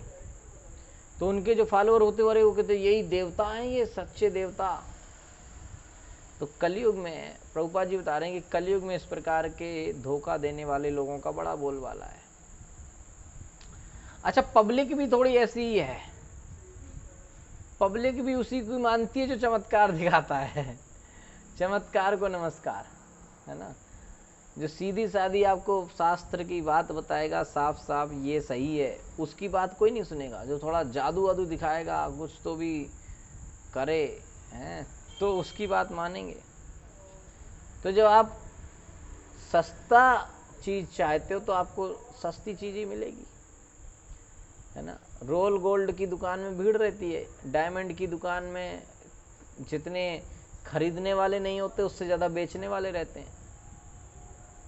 तो उनके जो फॉलोवर होते हुए वो कहते यही देवता हैं, ये सच्चे देवता। तो कलयुग में प्रभुपाद जी बता रहे हैं कि कलयुग में इस प्रकार के धोखा देने वाले लोगों का बड़ा बोलबाला है। अच्छा, पब्लिक भी थोड़ी ऐसी ही है, पब्लिक भी उसी को मानती है जो चमत्कार दिखाता है। चमत्कार को नमस्कार, है ना। जो सीधी सादी आपको शास्त्र की बात बताएगा साफ साफ ये सही है, उसकी बात कोई नहीं सुनेगा। जो थोड़ा जादू वादू दिखाएगा, कुछ तो भी करे हैं, तो उसकी बात मानेंगे। तो जब आप सस्ता चीज चाहते हो तो आपको सस्ती चीज ही मिलेगी, है ना। रोल गोल्ड की दुकान में भीड़ रहती है, डायमंड की दुकान में जितने खरीदने वाले नहीं होते उससे ज्यादा बेचने वाले रहते हैं,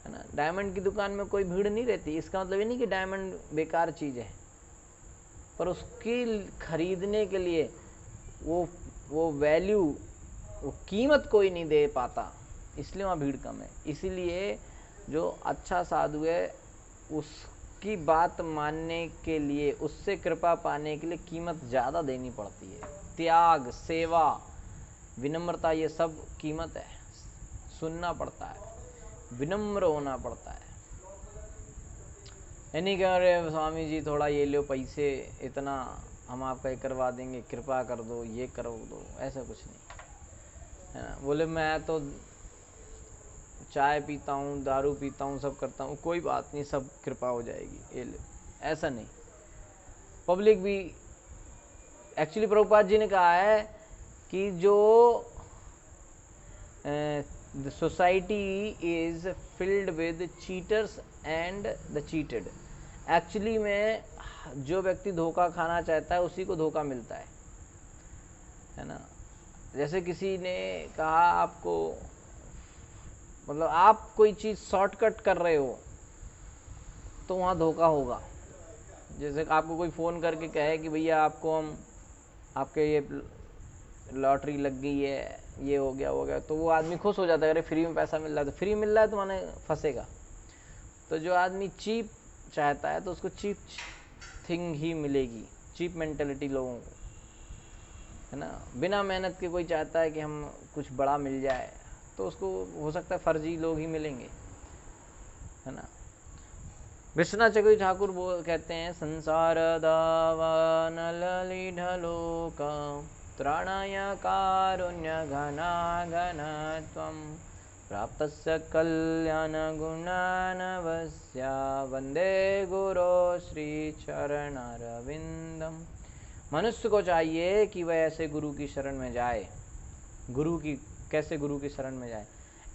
है ना। डायमंड की दुकान में कोई भीड़ नहीं रहती, इसका मतलब ये नहीं कि डायमंड बेकार चीज है, पर उसकी खरीदने के लिए वो वैल्यू, वो कीमत कोई नहीं दे पाता, इसलिए वहां भीड़ कम है। इसीलिए जो अच्छा साधु है उसकी बात मानने के लिए, उससे कृपा पाने के लिए कीमत ज्यादा देनी पड़ती है। त्याग, सेवा, विनम्रता, ये सब कीमत है। सुनना पड़ता है, विनम्र होना पड़ता है। नहीं कह रहे स्वामी जी थोड़ा ये लो पैसे, इतना हम आपका ये करवा देंगे, कृपा कर दो, ये करो दो, ऐसा कुछ नहीं, है ना। बोले मैं तो चाय पीता हूँ, दारू पीता हूँ, सब करता हूँ, कोई बात नहीं, सब कृपा हो जाएगी, ये लो, ऐसा नहीं। पब्लिक भी, एक्चुअली प्रभुपाद जी ने कहा है कि जो the society is filled with cheaters and the cheated। Actually में जो व्यक्ति धोखा खाना चाहता है उसी को धोखा मिलता है ना। जैसे किसी ने कहा आपको, मतलब आप कोई चीज शॉर्टकट कर रहे हो तो वहां धोखा होगा। जैसे आपको कोई फोन करके कहे कि भैया आपको हम, आपके ये लॉटरी लग गई है, ये हो गया, तो वो आदमी खुश हो जाता है, अरे फ्री में पैसा मिल रहा है, तो फ्री मिल रहा है तो माने फंसेगा। तो जो आदमी चीप चाहता है तो उसको चीप थिंग ही मिलेगी, चीप मेंटेलिटी लोगों को, है ना। बिना मेहनत के कोई चाहता है कि हम कुछ बड़ा मिल जाए, तो उसको हो सकता है फर्जी लोग ही मिलेंगे, है ना। विश्वनाथ चक्रवर्ती ठाकुर वो कहते हैं, संसार दावान ललिढलोका त्राणाय कारुण्य घना घनत्वं प्राप्तस्य कल्याण गुणानवस्या वंदे गुरो श्री चरणारविंदम। मनुष्य को चाहिए कि वह ऐसे गुरु की शरण में जाए। कैसे गुरु की शरण में जाए?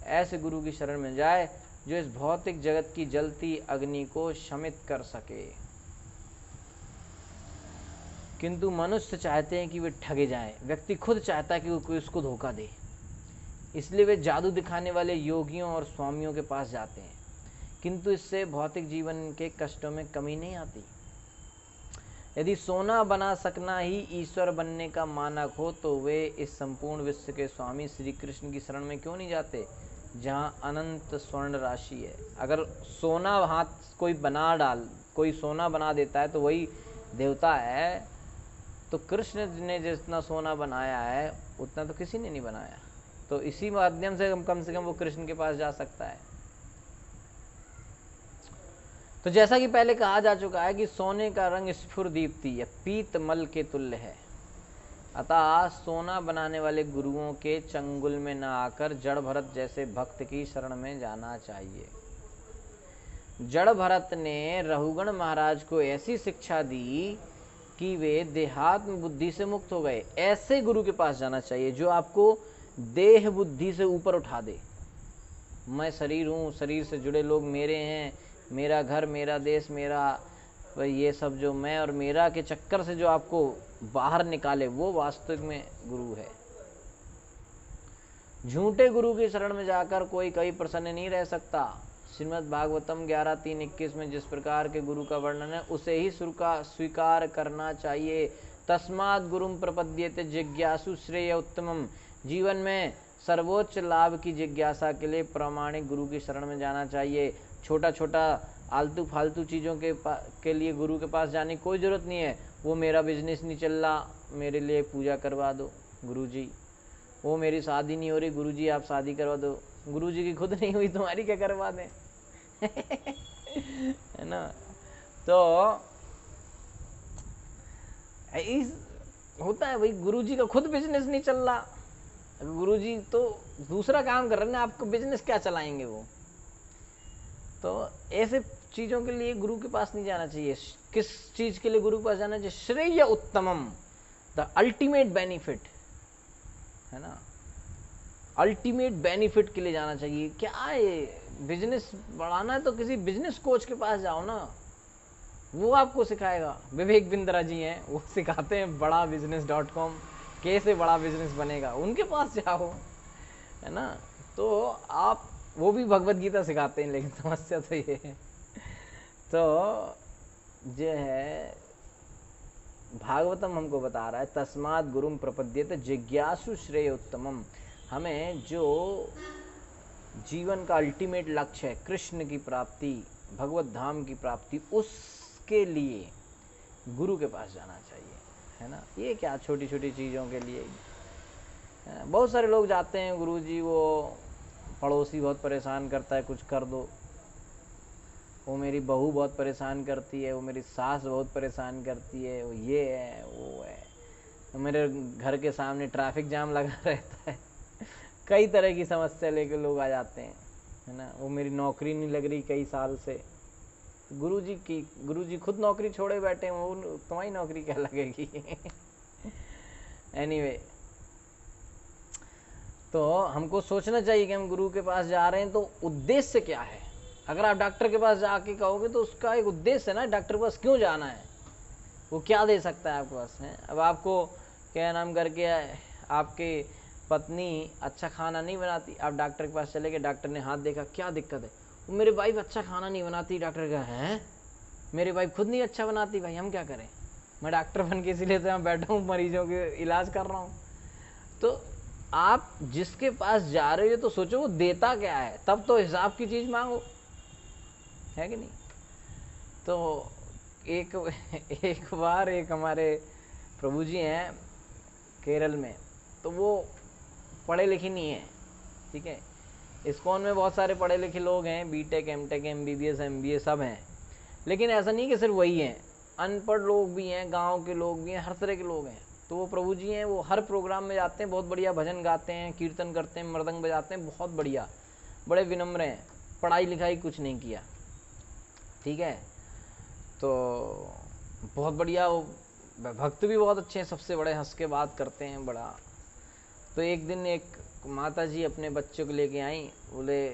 ऐसे गुरु की शरण में जाए जो इस भौतिक जगत की जलती अग्नि को शमित कर सके। किंतु मनुष्य चाहते हैं कि वे ठगे जाएं। व्यक्ति खुद चाहता है कि कोई उसको धोखा दे, इसलिए वे जादू दिखाने वाले योगियों और स्वामियों के पास जाते हैं, किंतु इससे भौतिक जीवन के कष्टों में कमी नहीं आती। यदि सोना बना सकना ही ईश्वर बनने का मानक हो तो वे इस संपूर्ण विश्व के स्वामी श्री कृष्ण की शरण में क्यों नहीं जाते, जहां अनंत स्वर्ण राशि है। अगर सोना हाथ कोई सोना बना देता है तो वही देवता है, तो कृष्ण ने जितना सोना बनाया है उतना तो किसी ने नहीं बनाया। तो इसी माध्यम से कम से कम वो कृष्ण के पास जा सकता है। तो जैसा कि पहले कहा जा चुका है कि सोने का रंग स्फुरदीप्ति या पीतमल के तुल्य है, अतः सोना बनाने वाले गुरुओं के चंगुल में न आकर जड़ भरत जैसे भक्त की शरण में जाना चाहिए। जड़ भरत ने रघुगण महाराज को ऐसी शिक्षा दी कि वे देहात्म बुद्धि से मुक्त हो गए। ऐसे गुरु के पास जाना चाहिए जो आपको देह बुद्धि से ऊपर उठा दे। मैं शरीर हूँ, शरीर से जुड़े लोग मेरे हैं, मेरा घर, मेरा देश, मेरा ये सब जो मैं और मेरा के चक्कर से जो आपको बाहर निकाले, वो वास्तविक में गुरु है। झूठे गुरु की शरण में जाकर कोई कभी प्रसन्न नहीं रह सकता। श्रीमद् भागवतम 11:3-21 में जिस प्रकार के गुरु का वर्णन है उसे ही स्वीकार करना चाहिए। तस्मात् गुरुम प्रपद्येते जिज्ञासु श्रेय उत्तमम। जीवन में सर्वोच्च लाभ की जिज्ञासा के लिए प्रामाणिक गुरु की शरण में जाना चाहिए। छोटा छोटा आलतू फालतू चीज़ों के लिए गुरु के पास जाने की कोई ज़रूरत नहीं है। वो मेरा बिजनेस नहीं चल रहा, मेरे लिए पूजा करवा दो गुरुजी। वो मेरी शादी नहीं हो रही, गुरुजी आप शादी करवा दो। गुरुजी की खुद नहीं हुई, तुम्हारी क्या करवा दें। है ना। तो इस होता है भाई, गुरुजी का खुद बिजनेस नहीं चल रहा, गुरुजी तो दूसरा काम कर रहे हैं, आपको बिजनेस क्या चलाएंगे वो। तो ऐसे चीजों के लिए गुरु के पास नहीं जाना चाहिए। किस चीज के लिए गुरु के पास जाना चाहिए? श्रेय उत्तमम, द अल्टीमेट बेनिफिट, है ना। अल्टीमेट बेनिफिट के लिए जाना चाहिए। क्या है, बिजनेस बढ़ाना है तो किसी बिजनेस कोच के पास जाओ ना, वो आपको सिखाएगा। विवेक बिंद्रा जी हैं, वो सिखाते हैं बड़ा business.com, कैसे बड़ा बिजनेस बनेगा, उनके पास जाओ, है ना। तो आप, वो भी भगवत गीता सिखाते हैं, लेकिन समस्या तो ये है। तो जो है भागवतम हमको बता रहा है, तस्मात् गुरुम प्रपद्येते जिज्ञासु श्रेय उत्तमम। हमें जो जीवन का अल्टीमेट लक्ष्य है, कृष्ण की प्राप्ति, भगवत धाम की प्राप्ति, उसके लिए गुरु के पास जाना चाहिए, है ना। ये क्या छोटी छोटी चीज़ों के लिए। बहुत सारे लोग जाते हैं, गुरुजी वो पड़ोसी बहुत परेशान करता है, कुछ कर दो। वो मेरी बहू बहुत परेशान करती है, वो मेरी सास बहुत परेशान करती है, वो ये है वो है, तो मेरे घर के सामने ट्रैफिक जाम लगा रहता है। कई तरह की समस्या लेकर लोग आ जाते हैं, है ना। वो मेरी नौकरी नहीं लग रही कई साल से। गुरुजी खुद नौकरी छोड़े बैठे हैं, वो तुम्हारी नौकरी क्या लगेगी। एनीवे, तो हमको सोचना चाहिए कि हम गुरु के पास जा रहे हैं तो उद्देश्य क्या है। अगर आप डॉक्टर के पास जाके कहोगे तो उसका एक उद्देश्य है ना, डॉक्टर के पास क्यों जाना है, वो क्या दे सकता है आपके पास है। अब आपको क्या नाम करके आपके पत्नी अच्छा खाना नहीं बनाती, आप डॉक्टर के पास चले गए, डॉक्टर ने हाथ देखा, क्या दिक्कत है, वो मेरी वाइफ अच्छा खाना नहीं बनाती। डॉक्टर कहा है मेरी वाइफ खुद नहीं अच्छा बनाती, भाई हम क्या करें, मैं डॉक्टर बन के इसीलिए तो यहाँ बैठा हूँ, मरीजों के इलाज कर रहा हूँ। तो आप जिसके पास जा रहे हो तो सोचो वो देता क्या है, तब तो हिसाब की चीज मांगो, है कि नहीं। तो एक बार एक हमारे प्रभु जी हैं केरल में, तो वो पढ़े लिखे नहीं है, ठीक है। इस्कॉन में बहुत सारे पढ़े लिखे लोग हैं, बीटेक, एमटेक, एमबीबीएस, एमबीए सब हैं, लेकिन ऐसा नहीं कि सिर्फ वही हैं, अनपढ़ लोग भी हैं, गांव के लोग भी हैं, हर तरह के लोग हैं। तो वो प्रभु जी हैं, वो हर प्रोग्राम में जाते हैं, बहुत बढ़िया भजन गाते हैं, कीर्तन करते हैं, मृदंग बजाते हैं, बहुत बढ़िया, बड़े विनम्र हैं, पढ़ाई लिखाई कुछ नहीं किया, ठीक है। तो बहुत बढ़िया, वो भक्त भी बहुत अच्छे हैं, सबसे बड़े हंस के बात करते हैं बड़ा। तो एक दिन एक माता जी अपने बच्चों को लेके आई, बोले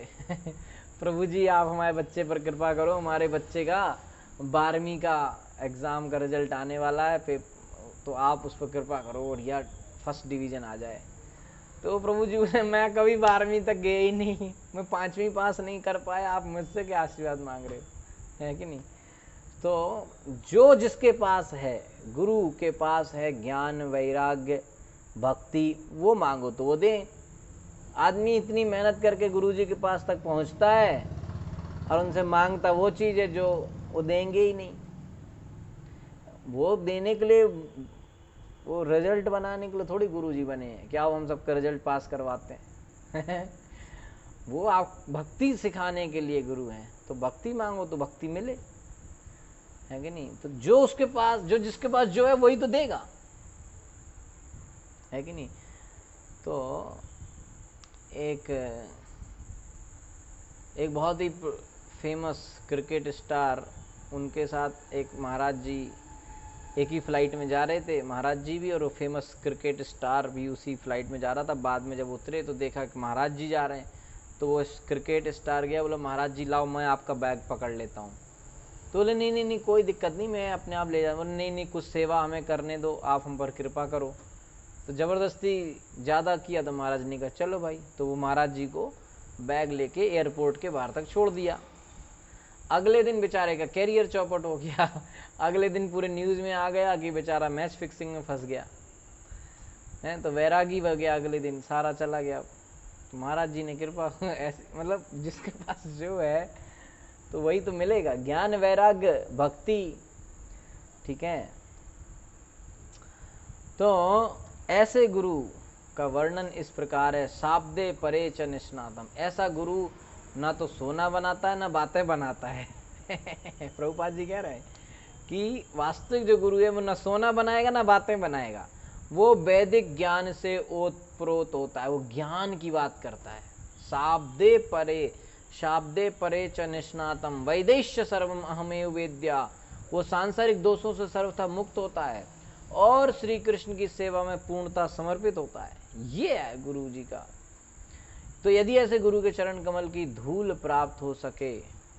प्रभु जी आप हमारे बच्चे पर कृपा करो, हमारे बच्चे का 12वीं का एग्ज़ाम का रिजल्ट आने वाला है, तो आप उस पर कृपा करो, बढ़िया फर्स्ट डिवीज़न आ जाए। तो प्रभु जी बोले मैं कभी 12वीं तक गया ही नहीं, मैं 5वीं पास नहीं कर पाया, आप मुझसे क्या आशीर्वाद मांग रहे हो, है कि नहीं। तो जो जिसके पास है, गुरु के पास है ज्ञान वैराग्य भक्ति, वो मांगो तो वो दे। आदमी इतनी मेहनत करके गुरु जी के पास तक पहुंचता है और उनसे मांगता वो चीज है जो वो देंगे ही नहीं। वो देने के लिए, वो रिजल्ट बनाने के लिए थोड़ी गुरुजी बने हैं, क्या वो हम सबका रिजल्ट पास करवाते हैं वो आप भक्ति सिखाने के लिए गुरु हैं, तो भक्ति मांगो तो भक्ति मिले, है कि नहीं। तो जो उसके पास, जो जिसके पास जो है वही तो देगा, है कि नहीं। तो एक बहुत ही फेमस क्रिकेट स्टार, उनके साथ एक महाराज जी एक ही फ्लाइट में जा रहे थे, महाराज जी भी और वो फेमस क्रिकेट स्टार भी उसी फ्लाइट में जा रहा था। बाद में जब उतरे तो देखा कि महाराज जी जा रहे हैं, तो वो क्रिकेट स्टार गया, बोला महाराज जी लाओ मैं आपका बैग पकड़ लेता हूँ। तो बोले नहीं नहीं नहीं कोई दिक्कत नहीं, मैं अपने आप ले जाऊँ। नहीं नहीं कुछ सेवा हमें करने दो, आप हम पर कृपा करो। तो ज़बरदस्ती ज़्यादा किया तो महाराज ने कहा चलो भाई। तो वो महाराज जी को बैग लेके एयरपोर्ट के बाहर तक छोड़ दिया। अगले दिन बेचारे का कैरियर चौपट हो गया। अगले दिन पूरे न्यूज़ में आ गया कि बेचारा मैच फिक्सिंग में फंस गया है, तो वैरागी बन गया, अगले दिन सारा चला गया। तो महाराज जी ने कृपा ऐसे, मतलब जिसके पास जो है तो वही तो मिलेगा, ज्ञान वैराग्य भक्ति, ठीक है। तो ऐसे गुरु का वर्णन इस प्रकार है, शाब्दे परे च निष्णातम। ऐसा गुरु ना तो सोना बनाता है ना बातें बनाता है प्रभुपाद जी कह रहे हैं कि वास्तविक जो गुरु है वो ना सोना बनाएगा ना बातें बनाएगा, वो वैदिक ज्ञान से ओतप्रोत होता है, वो ज्ञान की बात करता है। शाब्दे परे च निष्णातम वैदेश्य सर्वम अहमेव वेद्या, वो सांसारिक दोषों से सर्वथा मुक्त होता है और श्री कृष्ण की सेवा में पूर्णता समर्पित होता है। ये है गुरु जी का। तो यदि ऐसे गुरु के चरण कमल की धूल प्राप्त हो सके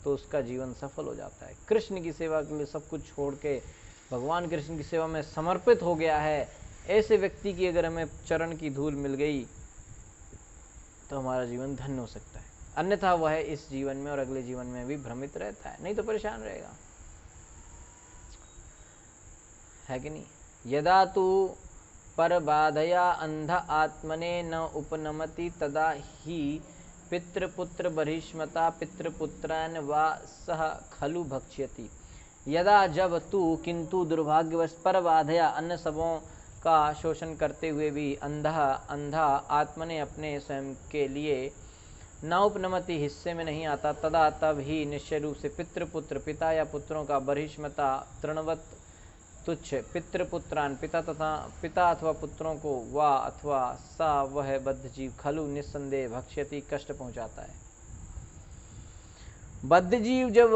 तो उसका जीवन सफल हो जाता है। कृष्ण की सेवा के लिए सब कुछ छोड़ के भगवान कृष्ण की सेवा में समर्पित हो गया है, ऐसे व्यक्ति की अगर हमें चरण की धूल मिल गई तो हमारा जीवन धन्य हो सकता है। अन्यथा वह इस जीवन में और अगले जीवन में भी भ्रमित रहता है, नहीं तो परेशान रहेगा, है कि नहीं। यदा तू पर बाधया अंध आत्मने न उपनमति तदा ही पितृपुत्र बहिष्मता पितृपुत्रान वा सह खलु भक्ष्यति। यदा जब तू, किंतु दुर्भाग्यवश पर बाधया अन्य सबों का शोषण करते हुए भी अंधा आत्मने अपने स्वयं के लिए न उपनमति हिस्से में नहीं आता, तदा तब ही निश्चय रूप से पितृपुत्र पिता या पुत्रों का बहिष्मता तृणवत तुच्छ पितृपुत्रान पिता अथवा पुत्रों को वा अथवा सा वह बद्ध जीव खलु निस्संदेह भक्ष्यति कष्ट पहुंचाता है। बद्ध जीव जब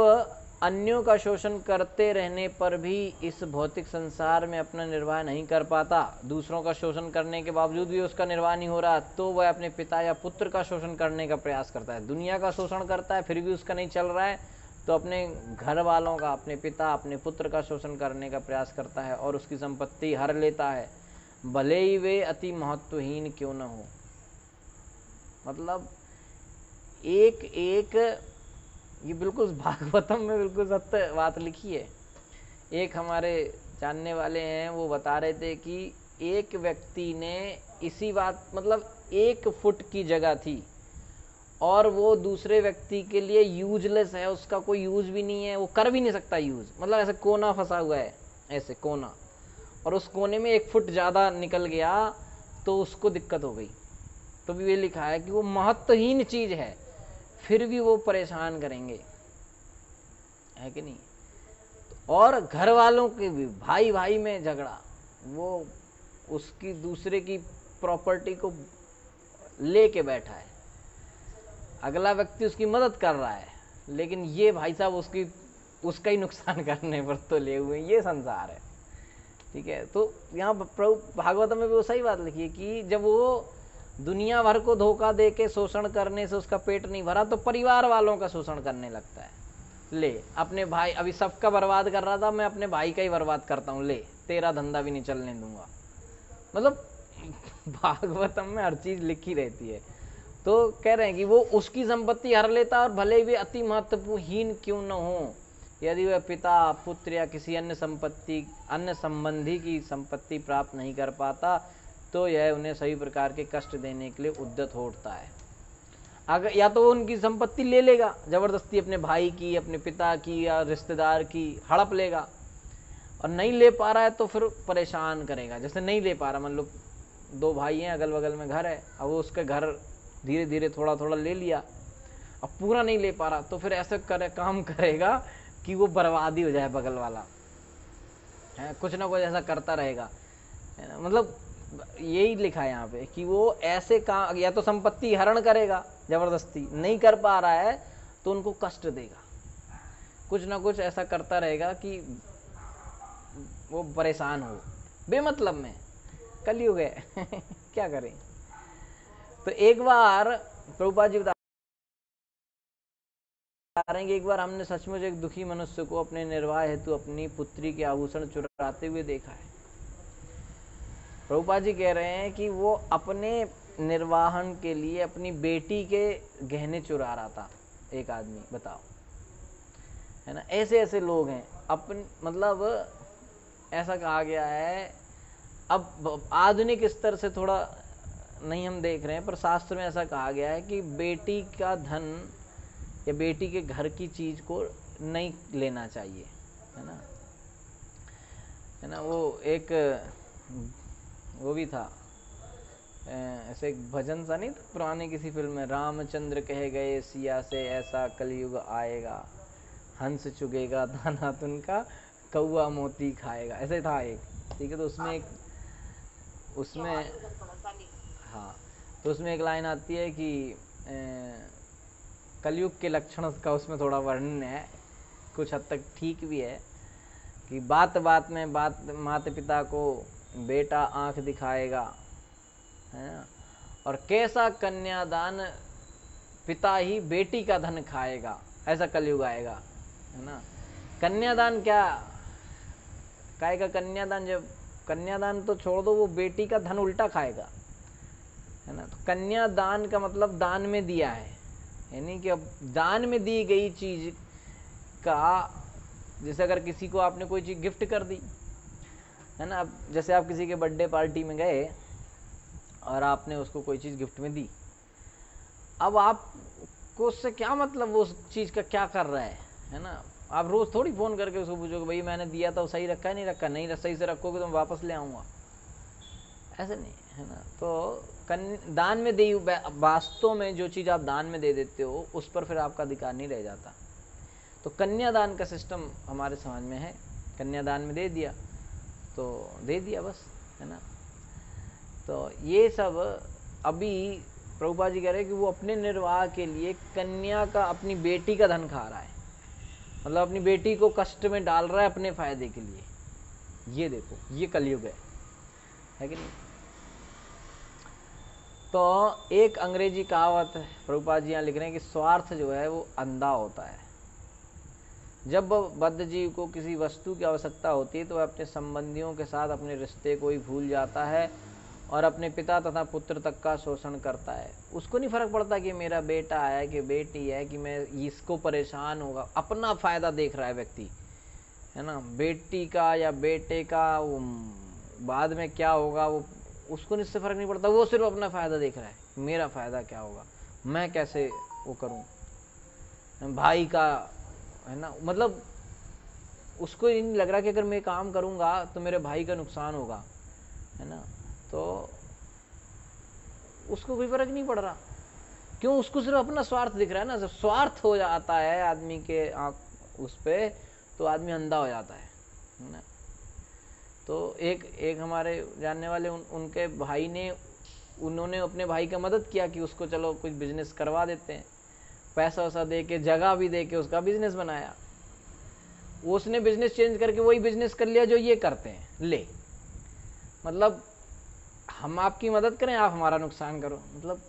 अन्यों का शोषण करते रहने पर भी इस भौतिक संसार में अपना निर्वाह नहीं कर पाता, दूसरों का शोषण करने के बावजूद भी उसका निर्वाह नहीं हो रहा, तो वह अपने पिता या पुत्र का शोषण करने का प्रयास करता है। दुनिया का शोषण करता है फिर भी उसका नहीं चल रहा है, तो अपने घर वालों का, अपने पिता अपने पुत्र का शोषण करने का प्रयास करता है और उसकी संपत्ति हर लेता है, भले ही वे अति महत्वहीन क्यों न हो। मतलब एक एक ये बिल्कुल भागवतम में बिल्कुल सत्य बात लिखी है। एक हमारे जानने वाले हैं, वो बता रहे थे कि एक व्यक्ति ने इसी बात, मतलब 1 फुट की जगह थी और वो दूसरे व्यक्ति के लिए यूजलेस है, उसका कोई यूज भी नहीं है, वो कर भी नहीं सकता यूज, मतलब ऐसे कोना फंसा हुआ है, ऐसे कोना, और उस कोने में 1 फुट ज्यादा निकल गया तो उसको दिक्कत हो गई। तो भी ये लिखा है कि वो महत्वहीन चीज है फिर भी वो परेशान करेंगे, है कि नहीं। और घर वालों के भी, भाई भाई में झगड़ा, वो उसकी दूसरे की प्रॉपर्टी को लेके बैठा है, अगला व्यक्ति उसकी मदद कर रहा है लेकिन ये भाई साहब उसका ही नुकसान करने पर तो ले हुए, ये संसार है, ठीक है। तो यहाँ भागवत में भी वो सही बात लिखी है कि जब वो दुनिया भर को धोखा दे के शोषण करने से उसका पेट नहीं भरा तो परिवार वालों का शोषण करने लगता है। ले अपने भाई, अभी सबका बर्बाद कर रहा था, मैं अपने भाई का ही बर्बाद करता हूँ, ले तेरा धंधा भी नहीं चलने दूंगा। मतलब भागवतम में हर चीज लिखी रहती है। तो कह रहे हैं कि वो उसकी संपत्ति हर लेता और भले वे अति महत्वहीन क्यों न हो, यदि वह पिता पुत्र या किसी अन्य संबंधी की संपत्ति प्राप्त नहीं कर पाता तो यह उन्हें सभी प्रकार के कष्ट देने के लिए उद्यत हो उठता है। अगर या तो वो उनकी संपत्ति ले लेगा जबरदस्ती, अपने भाई की, अपने पिता की या रिश्तेदार की हड़प लेगा, और नहीं ले पा रहा है तो फिर परेशान करेगा। जैसे नहीं ले पा रहा, मान लो 2 भाई हैं, अगल बगल में घर है, अब वो उसके घर धीरे धीरे थोड़ा थोड़ा ले लिया, अब पूरा नहीं ले पा रहा तो फिर ऐसे काम करेगा कि वो बर्बादी हो जाए बगल वाला है, कुछ ना कुछ ऐसा करता रहेगा। मतलब यही लिखा है यहाँ पे कि वो ऐसे काम, या तो संपत्ति हरण करेगा जबरदस्ती, नहीं कर पा रहा है तो उनको कष्ट देगा, कुछ ना कुछ ऐसा करता रहेगा कि वो परेशान हो बेमतलब में। कलयुग है क्या करें। तो एक बार प्रभुपाद जी बता रहे हैं कि एक बार हमने सचमुच एक दुखी मनुष्य को अपने निर्वाह हेतु अपनी पुत्री के आभूषण चुराते हुए देखा है। प्रभुपाद जी कह रहे हैं कि वो अपने निर्वाहन के लिए अपनी बेटी के गहने चुरा रहा था एक आदमी, बताओ, है ना। ऐसे ऐसे लोग हैं अपन, मतलब ऐसा कहा गया है, अब आधुनिक स्तर से थोड़ा नहीं हम देख रहे हैं, पर शास्त्र में ऐसा कहा गया है कि बेटी का धन या बेटी के घर की चीज को नहीं लेना चाहिए, है ना, है ना। वो भी था ऐसे एक भजन सा नहीं था पुराने किसी फिल्म में, रामचंद्र कह गए सिया से ऐसा कलयुग आएगा, हंस चुगेगा दाना तुनका, कौआ मोती खाएगा, ऐसे था एक, ठीक है। तो उसमें एक लाइन आती है कि कलयुग के लक्षण का उसमें थोड़ा वर्णन है, कुछ हद तक ठीक भी है, कि बात बात में माता पिता को बेटा आंख दिखाएगा, है ना, और कैसा कन्यादान पिता ही बेटी का धन खाएगा, ऐसा कलयुग आएगा, है ना। कन्यादान क्या खाएगा, कन्यादान, जब कन्यादान तो छोड़ दो, वो बेटी का धन उल्टा खाएगा, है ना। तो कन्यादान का मतलब दान में दिया है, यानी कि अब दान में दी गई चीज का, जैसे अगर किसी को आपने कोई चीज गिफ्ट कर दी, है ना, अब जैसे आप किसी के बर्थडे पार्टी में गए और आपने उसको कोई चीज गिफ्ट में दी, अब आपको उससे क्या मतलब, वो उस चीज का क्या कर रहा है ना। आप रोज थोड़ी फोन करके उसको पूछोगे भाई मैंने दिया था वो सही रखा है नहीं रखा, नहीं सही से रखोगे तो मैं वापस ले आऊंगा, ऐसे नहीं, है ना। तो दान में दी, वास्तव में जो चीज आप दान में दे देते हो उस पर फिर आपका अधिकार नहीं रह जाता। तो कन्यादान का सिस्टम हमारे समाज में है, कन्यादान में दे दिया तो दे दिया बस, है ना। तो ये सब अभी प्रभुपाद जी कह रहे हैं कि वो अपने निर्वाह के लिए कन्या का, अपनी बेटी का धन खा रहा है, मतलब अपनी बेटी को कष्ट में डाल रहा है अपने फायदे के लिए। ये देखो, ये कलयुग है कि नहीं। तो एक अंग्रेजी कहावत है, प्रभुपाद जी यहाँ लिख रहे हैं कि स्वार्थ जो है वो अंधा होता है। जब बद्ध जीव को किसी वस्तु की आवश्यकता होती है तो वह अपने संबंधियों के साथ अपने रिश्ते को ही भूल जाता है और अपने पिता तथा पुत्र तक का शोषण करता है। उसको नहीं फर्क पड़ता कि मेरा बेटा है कि बेटी है, कि मैं इसको परेशान होगा, अपना फायदा देख रहा है व्यक्ति, है ना। बेटी का या बेटे का वो बाद में क्या होगा वो उसको इससे फर्क नहीं पड़ता, वो सिर्फ अपना फायदा देख रहा है, मेरा फायदा क्या होगा, मैं कैसे वो करूं, भाई का, है ना। मतलब उसको ये नहीं लग रहा कि अगर मैं काम करूंगा तो मेरे भाई का नुकसान होगा, है ना। तो उसको कोई फर्क नहीं पड़ रहा, क्यों, उसको सिर्फ अपना स्वार्थ दिख रहा है ना। जब स्वार्थ हो जाता है आदमी के उस पे तो आदमी अंधा हो जाता है ना। तो एक हमारे जानने वाले उनके भाई ने, उन्होंने अपने भाई का मदद किया कि उसको चलो कुछ बिजनेस करवा देते हैं, पैसा वैसा दे के, जगह भी दे के उसका बिजनेस बनाया। उसने बिजनेस चेंज करके वही बिजनेस कर लिया जो ये करते हैं, ले, मतलब हम आपकी मदद करें, आप हमारा नुकसान करो, मतलब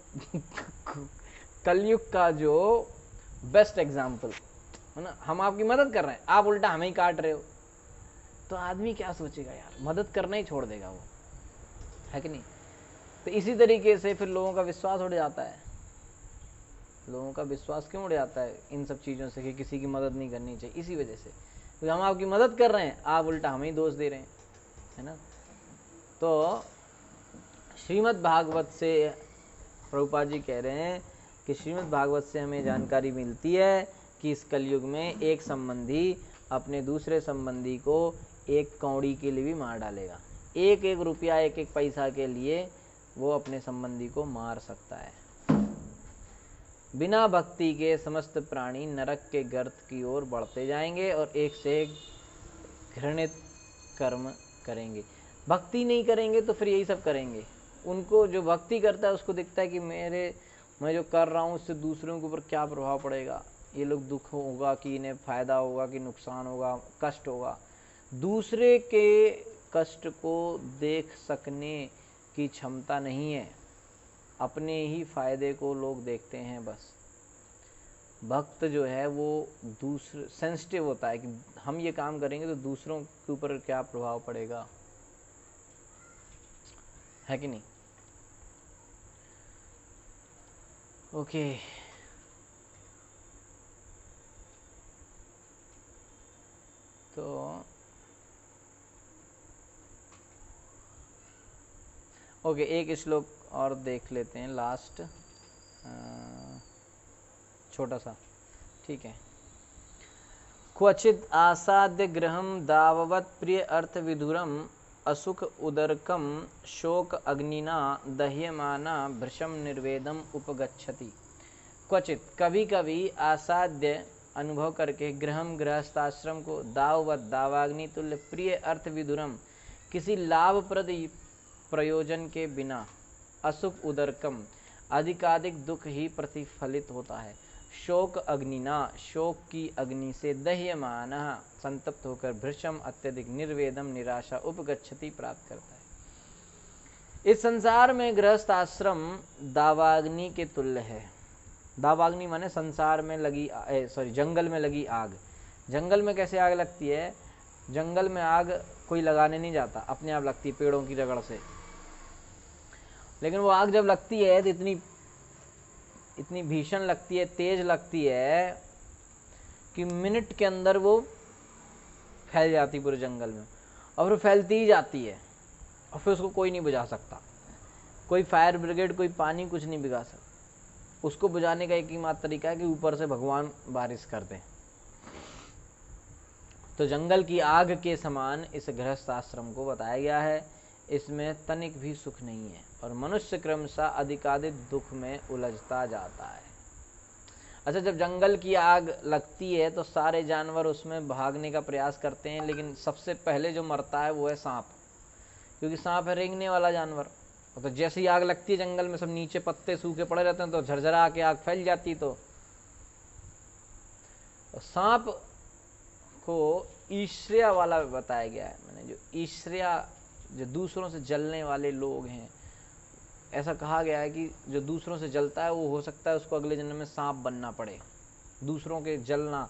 कलयुग का जो बेस्ट एग्जाम्पल है ना। हम आपकी मदद कर रहे हैं, आप उल्टा हमें ही काट रहे हो, तो आदमी क्या सोचेगा यार, मदद करना ही छोड़ देगा वो, है कि नहीं। तो इसी तरीके से फिर लोगों का विश्वास उड़ जाता है। लोगों का विश्वास क्यों उड़ जाता है इन सब चीज़ों से कि किसी की मदद नहीं करनी चाहिए, इसी वजह से। तो हम आपकी मदद कर रहे हैं, आप उल्टा हमें ही दोष दे रहे हैं, है ना। तो श्रीमद् भागवत से प्रभुपाद जी कह रहे हैं कि श्रीमद् भागवत से हमें जानकारी मिलती है कि इस कलयुग में एक संबंधी अपने दूसरे संबंधी को एक कौड़ी के लिए भी मार डालेगा। एक एक रुपया, एक एक पैसा के लिए वो अपने संबंधी को मार सकता है। बिना भक्ति के समस्त प्राणी नरक के गर्त की ओर बढ़ते जाएंगे और एक से एक घृणित कर्म करेंगे। भक्ति नहीं करेंगे तो फिर यही सब करेंगे। उनको जो भक्ति करता है उसको दिखता है कि मैं जो कर रहा हूँ उससे दूसरों के ऊपर क्या प्रभाव पड़ेगा, ये लोग दुख होगा कि इन्हें फायदा होगा कि नुकसान होगा, कष्ट होगा। दूसरे के कष्ट को देख सकने की क्षमता नहीं है, अपने ही फायदे को लोग देखते हैं बस। भक्त जो है वो दूसरे सेंसिटिव होता है कि हम ये काम करेंगे तो दूसरों के ऊपर क्या प्रभाव पड़ेगा, है कि नहीं। ओके, तो ओके, एक श्लोक और देख लेते हैं, लास्ट छोटा सा, ठीक है। क्वचित आसाद्य गृहम दाववत प्रिय अर्थ विधुरम असुख उदरकम शोक अग्निना दह्यमाना भृशम निर्वेदम उपगच्छति। क्वचित, कभी कभी, आसाद्य, अनुभव करके, गृहम, गृहस्थाश्रम को, दाववत, दावाग्नि तुल्य, प्रिय अर्थ विधुरम, किसी लाभप्रद प्रयोजन के बिना, असुख उदरकम, अधिकाधिक दुख ही प्रतिफलित होता है, शोक अग्निना, शोक की अग्नि से, दह्यमान, संतप्त होकर, भृशम, अत्यधिक, निर्वेदम, निराशा, उपगच्छति, प्राप्त करता है। इस संसार में गृहस्थ आश्रम दावाग्नि के तुल्य है। दावाग्नि माने संसार में लगी जंगल में लगी आग। जंगल में कैसे आग लगती है, जंगल में आग कोई लगाने नहीं जाता, अपने आप लगती है पेड़ों की रगड़ से। लेकिन वो आग जब लगती है तो इतनी भीषण लगती है, तेज लगती है कि मिनट के अंदर वो फैल जाती पूरे जंगल में, और फिर फैलती ही जाती है, और फिर उसको कोई नहीं बुझा सकता, कोई फायर ब्रिगेड, कोई पानी, कुछ नहीं बुझा सकता। उसको बुझाने का एक ही मात्र तरीका है कि ऊपर से भगवान बारिश कर दें। तो जंगल की आग के समान इस गृहस्थ आश्रम को बताया गया है। इसमें तनिक भी सुख नहीं है और मनुष्य क्रमशः अधिकाधिक दुख में उलझता जाता है। अच्छा, जब जंगल की आग लगती है तो सारे जानवर उसमें भागने का प्रयास करते हैं, लेकिन सबसे पहले जो मरता है वो है सांप, क्योंकि सांप है रेंगने वाला जानवर। तो जैसे ही आग लगती है जंगल में, सब नीचे पत्ते सूखे पड़े रहते हैं, तो झरझरा के आग फैल जाती। तो सांप को ईर्ष्या वाला बताया गया है। मैंने जो ईर्ष्या, जो दूसरों से जलने वाले लोग हैं, ऐसा कहा गया है कि जो दूसरों से जलता है वो हो सकता है उसको अगले जन्म में सांप बनना पड़े। दूसरों के जलना,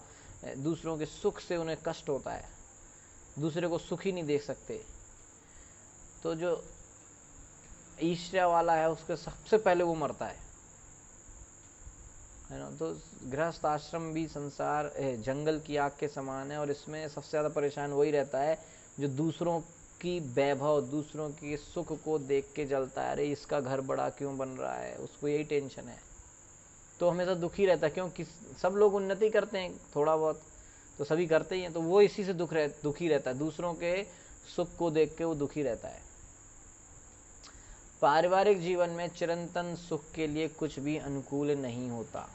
दूसरों के सुख से उन्हें कष्ट होता है, दूसरे को सुखी नहीं देख सकते। तो जो ईर्ष्या वाला है उसके सबसे पहले वो मरता है ना। तो गृहस्थ आश्रम भी संसार जंगल की आग के समान है, और इसमें सबसे ज्यादा परेशान वही रहता है जो दूसरों की वैभव, दूसरों के सुख को देख के जलता है। अरे इसका घर बड़ा क्यों बन रहा है, उसको यही टेंशन है, तो हमेशा दुखी रहता है। क्योंकि सब लोग उन्नति करते हैं थोड़ा बहुत, तो सभी करते ही हैं, तो वो इसी से दुखी रहता है, दूसरों के सुख को देख के वो दुखी रहता है। पारिवारिक जीवन में चिरंतन सुख के लिए कुछ भी अनुकूल नहीं होता।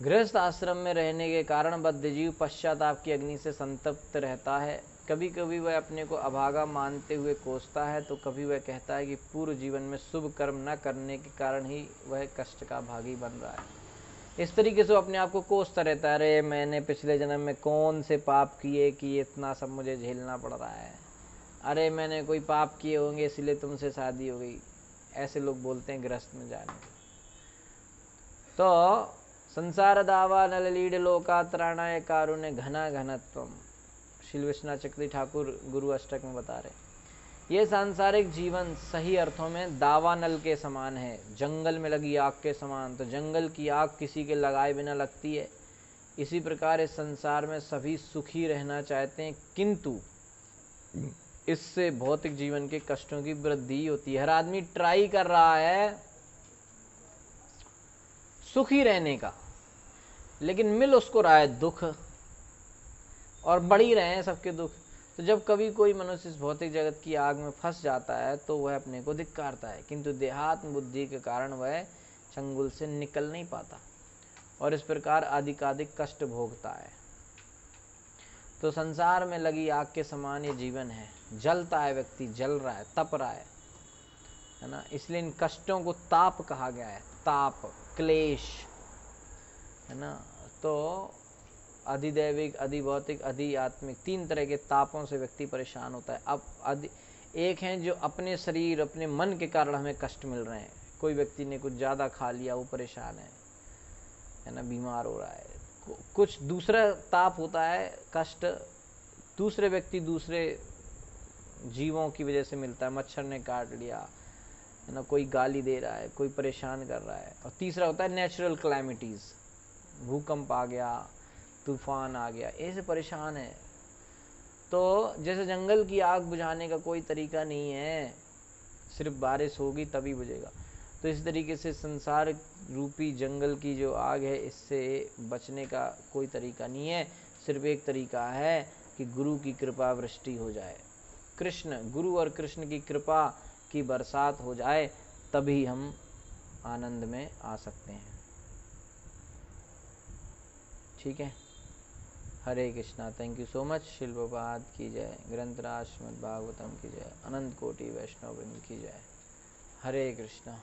गृहस्थ आश्रम में रहने के कारण बद्धजीव पश्चाताप की अग्नि से संतप्त रहता है। कभी कभी वह अपने को अभागा मानते हुए कोसता है, तो कभी वह कहता है कि पूर्व जीवन में शुभ कर्म न करने के कारण ही वह कष्ट का भागी बन रहा है। इस तरीके से वो अपने आप को कोसता रहता है, अरे मैंने पिछले जन्म में कौन से पाप किए कि इतना सब मुझे झेलना पड़ रहा है, अरे मैंने कोई पाप किए होंगे इसलिए तुमसे शादी हो गई। ऐसे लोग बोलते हैं गृहस्थ में जाने। तो संसार दावा नललीड लोकात्राणाय कारुण्य घना घनत्वम, श्री विश्वनाथ चक्रवर्ती ठाकुर गुरु अष्टक में बता रहे ये सांसारिक जीवन सही अर्थों में दावानल के समान है, जंगल में लगी आग के समान। तो जंगल की आग किसी के लगाए बिना लगती है। इसी प्रकार इस संसार में सभी सुखी रहना चाहते हैं, किंतु इससे भौतिक जीवन के कष्टों की वृद्धि होती है। हर आदमी ट्राई कर रहा है सुखी रहने का, लेकिन मिल उसको रहा है दुख, और बढ़ ही रहे हैं सबके दुख। तो जब कभी कोई मनुष्य इस भौतिक जगत की आग में फंस जाता है तो वह अपने को धिक्कारता है, किंतु देहात्म बुद्धि के कारण वह चंगुल से निकल नहीं पाता और इस प्रकार अधिकाधिक कष्ट भोगता है। तो संसार में लगी आग के समान ये जीवन है, जलता है, व्यक्ति जल रहा है, तप रहा है ना। इसलिए इन कष्टों को ताप कहा गया है, ताप, क्लेश, है ना। तो अधिदैविक, अधिभौतिक, अधिआत्मिक, 3 तरह के तापों से व्यक्ति परेशान होता है। अब एक है जो अपने शरीर, अपने मन के कारण हमें कष्ट मिल रहे हैं। कोई व्यक्ति ने कुछ ज्यादा खा लिया, वो परेशान है ना, बीमार हो रहा है। कुछ दूसरा ताप होता है, कष्ट दूसरे व्यक्ति, दूसरे जीवों की वजह से मिलता है। मच्छर ने काट लिया, है ना, कोई गाली दे रहा है, कोई परेशान कर रहा है। और तीसरा होता है नेचुरल क्लैमिटीज, भूकंप आ गया, तूफान आ गया, ऐसे परेशान है। तो जैसे जंगल की आग बुझाने का कोई तरीका नहीं है, सिर्फ बारिश होगी तभी बुझेगा। तो इस तरीके से संसार रूपी जंगल की जो आग है, इससे बचने का कोई तरीका नहीं है। सिर्फ एक तरीका है कि गुरु की कृपा वृष्टि हो जाए, कृष्ण, गुरु और कृष्ण की कृपा की बरसात हो जाए, तभी हम आनंद में आ सकते हैं। ठीक है, Hare Krishna. Thank you so much. Shrila Prabhupada की जय, ग्रंथराज श्रीमद् भागवतम की जय, अनंत कोटि वैष्णव वृंद की जय। हरे कृष्णा।